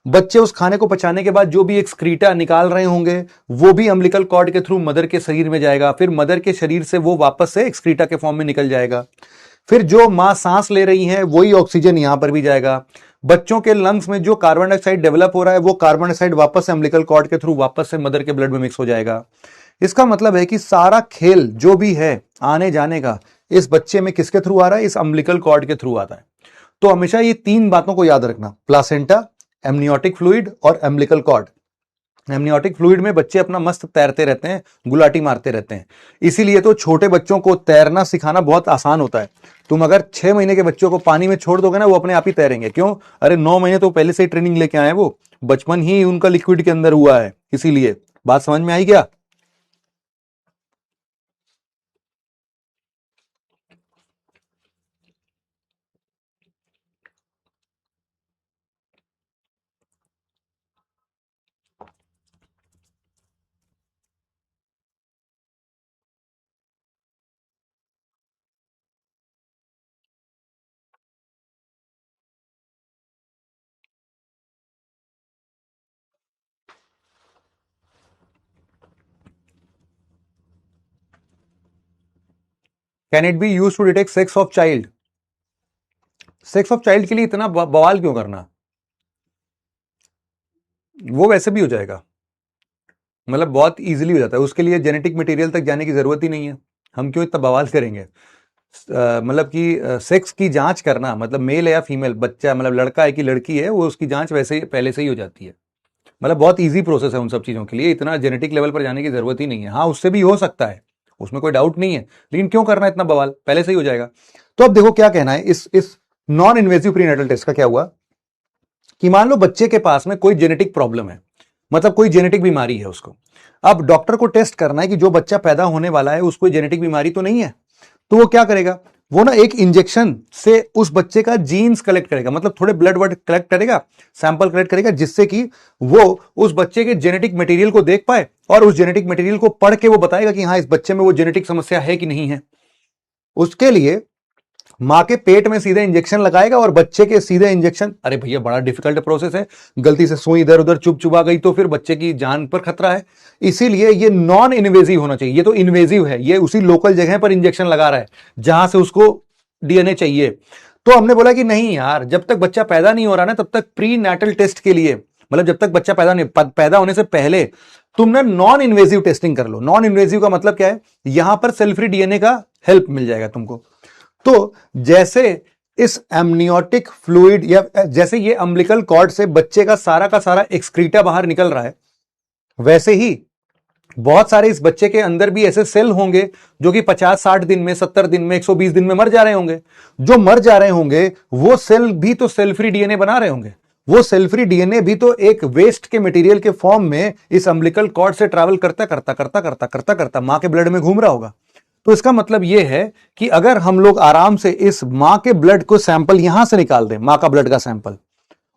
बच्चे उस खाने को पचाने के बाद जो भी एक्सक्रीटा निकाल रहे होंगे, वो भी अम्बिलिकल कॉर्ड के थ्रू मदर के शरीर में जाएगा। फिर मदर के शरीर से वो वापस से एक्सक्रीटा के फॉर्म में निकल जाएगा। फिर जो मां सांस ले रही है, वही ऑक्सीजन यहां पर भी जाएगा। बच्चों के लंग्स में जो कार्बन डाइऑक्साइड डेवलप हो रहा है, वो कार्बन डाइऑक्साइड वापस से अम्बिलिकल कॉर्ड के थ्रू वापस से मदर के ब्लड में मिक्स हो जाएगा। इसका मतलब है कि सारा खेल जो भी है आने जाने का, इस बच्चे में किसके थ्रू आ रहा है? इस अम्बिलिकल कॉर्ड के थ्रू आता है। तो हमेशा ये 3 बातों को याद रखना, प्लासेंटा, एमनियोटिक फ्लूइड और एम्बिलिकल कॉर्ड। एमनियोटिक फ्लूइड में बच्चे अपना मस्त तैरते रहते हैं, गुलाटी मारते रहते हैं। इसीलिए तो छोटे बच्चों को तैरना सिखाना बहुत आसान होता है। तुम अगर 6 महीने के बच्चों को पानी में छोड़ दोगे ना, वो अपने आप ही तैरेंगे। क्यों? अरे 9 महीने तो पहले से ही ट्रेनिंग लेके आए, वो बचपन ही उनका लिक्विड के अंदर हुआ है। इसीलिए बात समझ में आई क्या? Can it be use to detect sex of child? Sex of child के लिए इतना बवाल क्यों करना? वो वैसे भी हो जाएगा, मतलब बहुत इजीली हो जाता है। उसके लिए जेनेटिक मटेरियल तक जाने की जरूरत ही नहीं है। हम क्यों इतना बवाल करेंगे? मतलब कि सेक्स की जांच करना, मतलब मेल है या फीमेल, बच्चा मतलब लड़का है कि लड़की है, वो उसकी जांच वैसे ही पहले से ही हो जाती है। मतलब बहुत इजी प्रोसेस है उन सब चीजों के लिए, इतना जेनेटिक लेवल पर जाने की जरूरत ही नहीं है। हाँ, उससे भी हो सकता है, उसमें कोई डाउट नहीं है, लेकिन क्यों करना इतना बवाल? पहले से ही हो जाएगा। तो अब देखो क्या कहना है इस नॉन इन्वेजिव प्रीनेटल टेस्ट का। क्या हुआ कि मान लो बच्चे के पास में कोई जेनेटिक प्रॉब्लम है, मतलब कोई जेनेटिक बीमारी है उसको। अब डॉक्टर को टेस्ट करना है कि जो बच्चा पैदा होने वाला है उसको जेनेटिक बीमारी तो नहीं है। तो वो क्या करेगा? वो ना एक इंजेक्शन से उस बच्चे का जीन्स कलेक्ट करेगा, मतलब थोड़े ब्लड वर्ड कलेक्ट करेगा, सैंपल कलेक्ट करेगा, जिससे कि वो उस बच्चे के जेनेटिक मटेरियल को देख पाए और उस जेनेटिक मटेरियल को पढ़ के वो बताएगा कि हाँ, इस बच्चे में वो जेनेटिक समस्या है कि नहीं है। उसके लिए मां के पेट में सीधे इंजेक्शन लगाएगा और बच्चे के सीधे इंजेक्शन। अरे भैया, बड़ा डिफिकल्ट प्रोसेस है, गलती से सुई इधर उधर चुभा गई तो फिर बच्चे की जान पर खतरा है। इसीलिए ये नॉन इन्वेजिव होना चाहिए। ये तो इन्वेजिव है, ये उसी लोकल जगह पर इंजेक्शन लगा रहा है जहां से उसको डीएनए चाहिए। तो हमने बोला कि नहीं यार, जब तक बच्चा पैदा नहीं हो रहा ना, तब तक प्री नेटल टेस्ट के लिए, मतलब जब तक बच्चा पैदा होने से पहले तुम ना नॉन इन्वेजिव टेस्टिंग कर लो। नॉन इन्वेजिव का मतलब क्या है? यहां पर सेल फ्री डीएनए का हेल्प मिल जाएगा तुमको। तो जैसे इस एमनियोटिक फ्लूइड या जैसे ये अम्बिलिकल कॉर्ड से बच्चे का सारा एक्सक्रीटा बाहर निकल रहा है, वैसे ही बहुत सारे इस बच्चे के अंदर भी ऐसे सेल होंगे जो कि 50-60 दिन में, 70 दिन में, 120 दिन में मर जा रहे होंगे। जो मर जा रहे होंगे वो सेल भी तो सेल फ्री डीएनए बना रहे होंगे। वो सेल फ्री डीएनए भी तो एक वेस्ट के मटेरियल के फॉर्म में इस अम्बिलिकल कॉर्ड से ट्रैवल करता मां के ब्लड में घूम रहा होगा। तो इसका मतलब यह है कि अगर हम लोग आराम से इस मां के ब्लड को सैंपल यहां से निकाल दें, मां का ब्लड का सैंपल,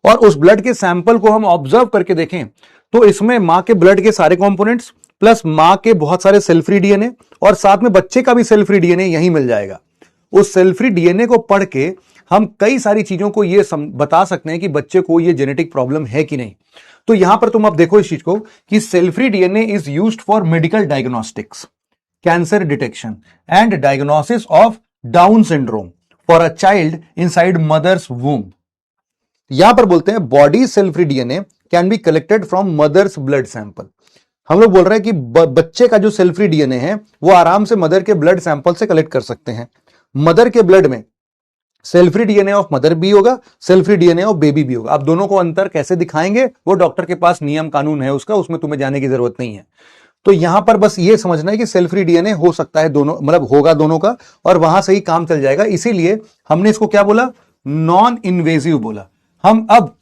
और उस ब्लड के सैंपल को हम ऑब्जर्व करके देखें, तो इसमें मां के ब्लड के सारे कंपोनेंट्स प्लस मां के बहुत सारे सेल फ्री डीएनए और साथ में बच्चे का भी सेल फ्री डीएनए यहीं मिल जाएगा। उस सेल फ्री डीएनए को पढ़ के हम कई सारी चीजों को ये बता सकते हैं कि बच्चे को ये जेनेटिक प्रॉब्लम है कि नहीं। तो यहां पर तुम अब देखो इस चीज को कि cell free DNA is used for medical diagnostics, cancer detection and diagnosis of Down syndrome for a child inside mother's womb. यहां पर बोलते हैं body cell free DNA can be collected from mother's blood sample. हम लोग बोल रहे हैं कि बच्चे का जो सेल फ्री डीएनए है वो आराम से मदर के ब्लड सैंपल से कलेक्ट कर सकते हैं। मदर के ब्लड में cell free DNA of mother भी होगा, cell free DNA of baby भी होगा। अब दोनों को अंतर कैसे दिखाएंगे वो डॉक्टर के पास नियम कानून है उसका, उसमें तुम्हें जाने की जरूरत नहीं है। तो यहां पर बस ये समझना है कि सेल फ्री डीएनए हो सकता है दोनों, मतलब होगा दोनों का, और वहां से ही काम चल जाएगा। इसीलिए हमने इसको क्या बोला, नॉन इन्वेजिव बोला। हम अब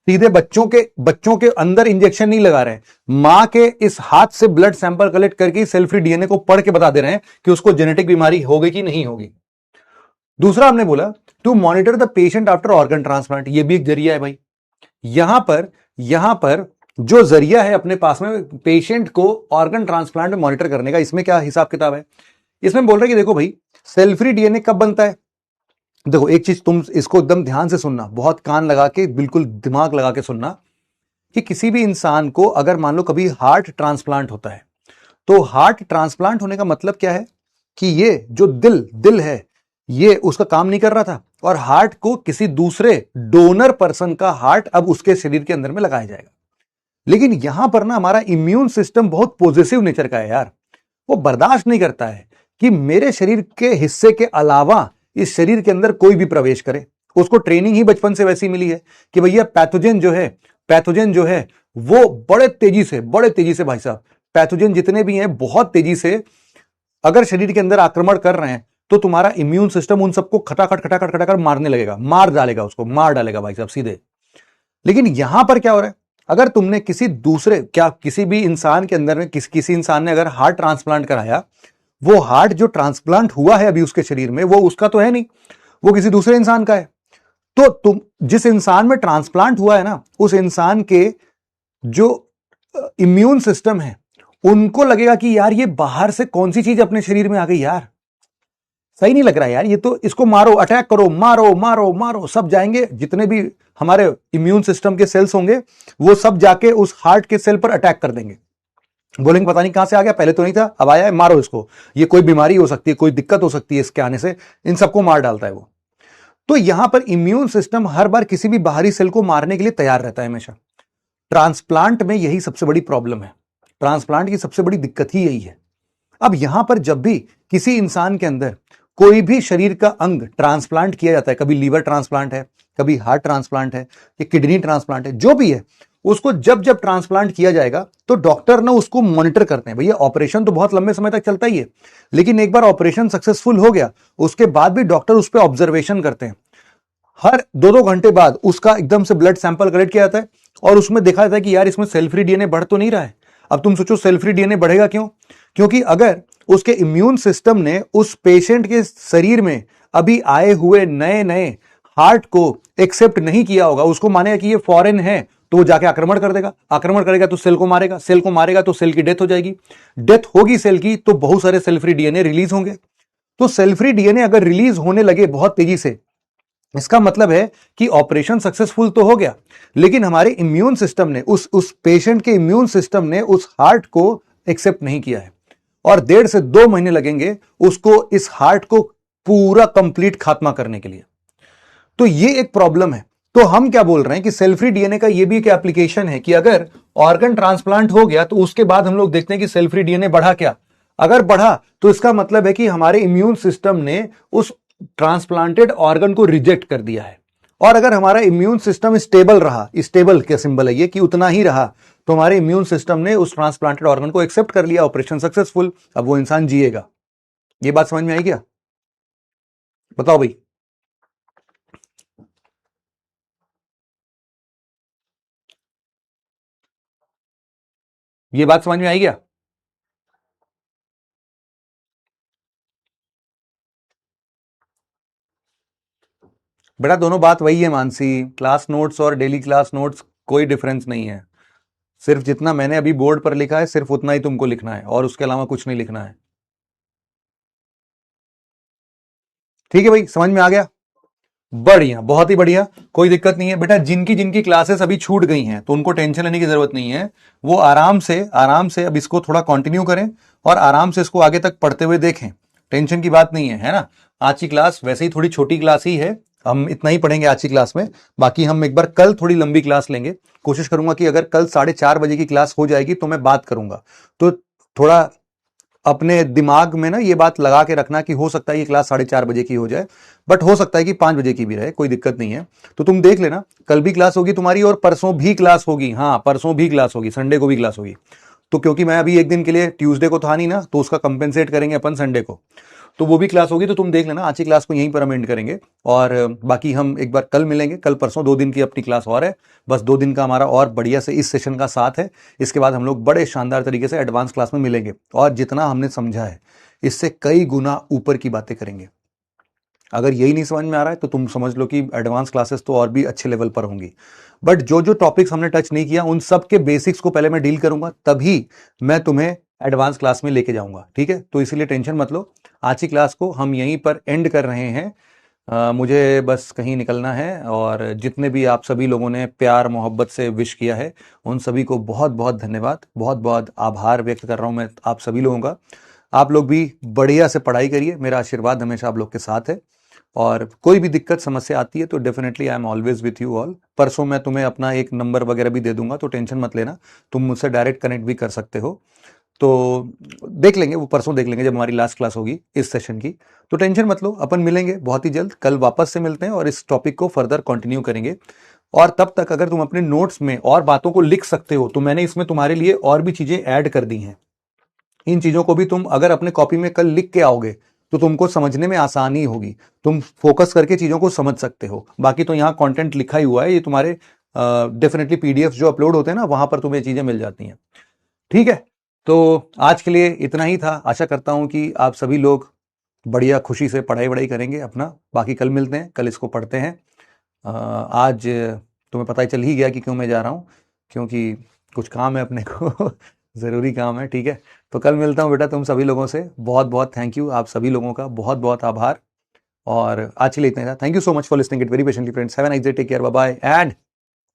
सीधे बच्चों के अंदर इंजेक्शन नहीं लगा रहे हैं, मां के इस हाथ से ब्लड सैंपल कलेक्ट करके सेल फ्री डीएनए को पढ़ के बता दे रहे हैं कि उसको जेनेटिक बीमारी होगी कि नहीं होगी। दूसरा हमने बोला to monitor the patient after organ transplant, ये भी एक जरिया है भाई। यहां पर जो जरिया है अपने पास में पेशेंट को ऑर्गन ट्रांसप्लांट में मॉनिटर करने का, इसमें क्या हिसाब किताब है, इसमें बोल रहे कि देखो भाई सेल फ्री डीएनए कब बनता है। देखो एक चीज तुम इसको एकदम ध्यान से सुनना, बहुत कान लगा के, बिल्कुल दिमाग लगा के सुनना, कि किसी भी इंसान को अगर मान लो कभी हार्ट ट्रांसप्लांट होता है, तो हार्ट ट्रांसप्लांट होने का मतलब क्या है कि ये जो दिल है ये उसका काम नहीं कर रहा था, और हार्ट को किसी दूसरे डोनर पर्सन का हार्ट अब उसके शरीर के अंदर में लगाया जाएगा। लेकिन यहां पर ना हमारा इम्यून सिस्टम बहुत पॉजिटिव नेचर का है यार, वो बर्दाश्त नहीं करता है कि मेरे शरीर के हिस्से के अलावा इस शरीर के अंदर कोई भी प्रवेश करे। उसको ट्रेनिंग ही बचपन से वैसी मिली है कि भैया पैथोजन जो है वो बड़े तेजी से भाई साहब, पैथोजन जितने भी हैं बहुत तेजी से अगर शरीर के अंदर आक्रमण कर रहे हैं तो तुम्हारा इम्यून सिस्टम उन सबको खटाखट मारने लगेगा, मार डालेगा भाई साहब सीधे। लेकिन यहां पर क्या हो रहा है, अगर तुमने किसी भी इंसान के अंदर में किसी इंसान ने अगर हार्ट ट्रांसप्लांट कराया, वो हार्ट जो ट्रांसप्लांट हुआ है अभी उसके शरीर में, वो उसका तो है नहीं, वो किसी दूसरे इंसान का है। तो तुम जिस इंसान में ट्रांसप्लांट हुआ है ना, उस इंसान के जो इम्यून सिस्टम है उनको लगेगा कि यार ये बाहर से कौन सी चीज अपने शरीर में आ गई यार, सही नहीं लग रहा है यार, ये तो इसको मारो, अटैक करो, मारो, सब जाएंगे, जितने भी हमारे इम्यून सिस्टम के सेल्स होंगे वो सब जाके उस हार्ट के सेल पर अटैक कर देंगे। बोलेंगे पता नहीं कहां से आ गया, पहले तो नहीं था, अब आया है, मारो इसको, ये कोई बीमारी हो सकती है, कोई दिक्कत हो सकती है इसके आने से, इन सबको मार डालता है वो। तो यहां पर इम्यून सिस्टम हर बार किसी भी बाहरी सेल को मारने के लिए तैयार रहता है हमेशा। ट्रांसप्लांट में यही सबसे बड़ी प्रॉब्लम है, ट्रांसप्लांट की सबसे बड़ी दिक्कत ही यही है। अब यहां पर जब भी किसी इंसान के अंदर कोई भी शरीर का अंग ट्रांसप्लांट किया जाता है, कभी लीवर ट्रांसप्लांट है, कभी हार्ट ट्रांसप्लांट है, या किडनी ट्रांसप्लांट है, जो भी है, उसको जब ट्रांसप्लांट किया जाएगा तो डॉक्टर ना उसको मॉनिटर करते हैं। भैया ऑपरेशन तो बहुत लंबे समय तक चलता ही है, लेकिन एक बार ऑपरेशन सक्सेसफुल हो गया उसके बाद भी डॉक्टर उस पर ऑब्जर्वेशन करते हैं। हर 2-2 घंटे बाद उसका एकदम से ब्लड सैंपल कलेक्ट किया जाता है और उसमें देखा जाता है कि यार इसमें सेल फ्री डीएनए बढ़ तो नहीं रहा है। अब तुम सोचो सेल फ्री डीएनए बढ़ेगा क्यों? क्योंकि अगर उसके इम्यून सिस्टम ने उस पेशेंट के शरीर में अभी आए हुए नए हार्ट को एक्सेप्ट नहीं किया होगा, उसको मानेगा कि ये फॉरेन है, तो वो जाके आक्रमण कर देगा, आक्रमण करेगा तो सेल को मारेगा तो सेल की डेथ हो जाएगी, डेथ होगी सेल की तो बहुत सारे सेल फ्री डीएनए रिलीज होंगे। तो सेल फ्री डीएनए अगर रिलीज होने लगे बहुत तेजी से, इसका मतलब है कि ऑपरेशन सक्सेसफुल तो हो गया, लेकिन हमारे इम्यून सिस्टम ने उस पेशेंट के इम्यून सिस्टम ने उस हार्ट को एक्सेप्ट नहीं किया है, और 1.5 से 2 महीने लगेंगे उसको इस हार्ट को पूरा कंप्लीट खात्मा करने के लिए। तो ये एक प्रॉब्लम है। तो हम क्या बोल रहे हैं कि सेल फ्री डीएनए का ये भी एक एप्लीकेशन है कि अगर ऑर्गन ट्रांसप्लांट हो गया तो उसके बाद हम लोग देखते हैं कि सेल फ्री डीएनए बढ़ा क्या। अगर बढ़ा तो इसका मतलब है कि हमारे इम्यून सिस्टम ने उस ट्रांसप्लांटेड ऑर्गन को रिजेक्ट कर दिया है। और अगर हमारा इम्यून सिस्टम स्टेबल रहा, स्टेबल क्या सिंबल है ये कि उतना ही रहा, तो हमारे इम्यून सिस्टम ने उस ट्रांसप्लांटेड ऑर्गन को एक्सेप्ट कर लिया, ऑपरेशन सक्सेसफुल, अब वो इंसान जिएगा। ये बात समझ में आई क्या? बताओ भाई। ये बात समझ में आई क्या? बेटा दोनों बात वही है मानसी, क्लास नोट्स और डेली क्लास नोट्स कोई डिफरेंस नहीं है। सिर्फ जितना मैंने अभी बोर्ड पर लिखा है सिर्फ उतना ही तुमको लिखना है, और उसके अलावा कुछ नहीं लिखना है। ठीक है भाई, समझ में आ गया? बढ़िया, बहुत ही बढ़िया, कोई दिक्कत नहीं है बेटा। जिनकी जिनकी क्लासेस अभी छूट गई हैं तो उनको टेंशन लेने की जरूरत नहीं है, वो आराम से अब इसको थोड़ा कंटिन्यू करें और आराम से इसको आगे तक पढ़ते हुए देखें। टेंशन की बात नहीं है ना? आज की क्लास वैसे ही थोड़ी छोटी क्लास ही है, हम इतना ही पढ़ेंगे आज की क्लास में। बाकी हम एक बार कल थोड़ी लंबी क्लास लेंगे, कोशिश करूंगा कि अगर कल 4:30 बजे की क्लास हो जाएगी तो मैं बात करूंगा, तो थोड़ा अपने दिमाग में ना ये बात लगा के रखना कि हो सकता है ये क्लास 4:30 बजे की हो जाए, बट हो सकता है कि 5 बजे की भी रहे, कोई दिक्कत नहीं है। तो तुम देख लेना, कल भी क्लास होगी तुम्हारी और परसों भी क्लास होगी। हाँ, परसों भी क्लास होगी, संडे को भी क्लास होगी। तो क्योंकि मैं अभी एक दिन के लिए ट्यूसडे को था नहीं ना, तो उसका कंपेंसेट करेंगे अपन संडे को, तो वो भी क्लास होगी। तो तुम देख लेना, आज की क्लास को यहीं पर हम एंड करेंगे और बाकी हम एक बार कल मिलेंगे। कल परसों 2 दिन की अपनी क्लास और है, बस 2 दिन का हमारा और बढ़िया से इस सेशन का साथ है। इसके बाद हम लोग बड़े शानदार तरीके से एडवांस क्लास में मिलेंगे और जितना हमने समझा है इससे कई गुना ऊपर की बातें करेंगे। अगर यही नहीं समझ में आ रहा है तो तुम समझ लो कि एडवांस क्लासेस तो और भी अच्छे लेवल पर होंगी। बट जो जो टॉपिक्स हमने टच नहीं किया उन सब के बेसिक्स को पहले मैं डील करूंगा, तभी मैं तुम्हें एडवांस क्लास में लेके जाऊंगा, ठीक है? तो इसीलिए टेंशन मत लो, आज की क्लास को हम यहीं पर एंड कर रहे हैं। मुझे बस कहीं निकलना है और जितने भी आप सभी लोगों ने प्यार मोहब्बत से विश किया है उन सभी को बहुत बहुत धन्यवाद, बहुत बहुत आभार व्यक्त कर रहा हूं मैं आप सभी लोगों का। आप लोग भी बढ़िया से पढ़ाई करिए, मेरा आशीर्वाद हमेशा आप लोग के साथ है और कोई भी दिक्कत समस्या आती है तो definitely I am always with you all. परसों मैं तुम्हें अपना एक नंबर वगैरह भी दे दूंगा, तो टेंशन मत लेना, तुम मुझसे डायरेक्ट कनेक्ट भी कर सकते हो। तो देख लेंगे, वो परसों देख लेंगे जब हमारी लास्ट क्लास होगी इस सेशन की। तो टेंशन मत लो, अपन मिलेंगे बहुत ही जल्द, कल वापस से मिलते हैं और इस टॉपिक को फर्दर कंटिन्यू करेंगे। और तब तक अगर तुम अपने नोट्स में और बातों को लिख सकते हो तो मैंने इसमें तुम्हारे लिए और भी चीजें ऐड कर दी हैं। इन चीजों को भी तुम अगर अपने कॉपी में कल लिख के आओगे तो तुमको समझने में आसानी होगी, तुम फोकस करके चीजों को समझ सकते हो। बाकी तो यहाँ कंटेंट लिखा ही हुआ है, ये तुम्हारे डेफिनेटली पीडीएफ जो अपलोड होते हैं ना वहां पर तुम्हें चीजें मिल जाती हैं, ठीक है? तो आज के लिए इतना ही था। आशा करता हूं कि आप सभी लोग बढ़िया खुशी से पढ़ाई वढ़ाई करेंगे अपना। बाकी कल मिलते हैं, कल इसको पढ़ते हैं। आज तुम्हें पता ही चल ही गया कि क्यों मैं जा रहा हूं, क्योंकि कुछ काम है अपने को ज़रूरी काम है, ठीक है? तो कल मिलता हूं बेटा तुम सभी लोगों से। बहुत बहुत थैंक यू, आप सभी लोगों का बहुत बहुत आभार। और आज के लिए इतना ही था। Thank you so much for listening it very patiently friends. Have a nice day, take care, bye bye and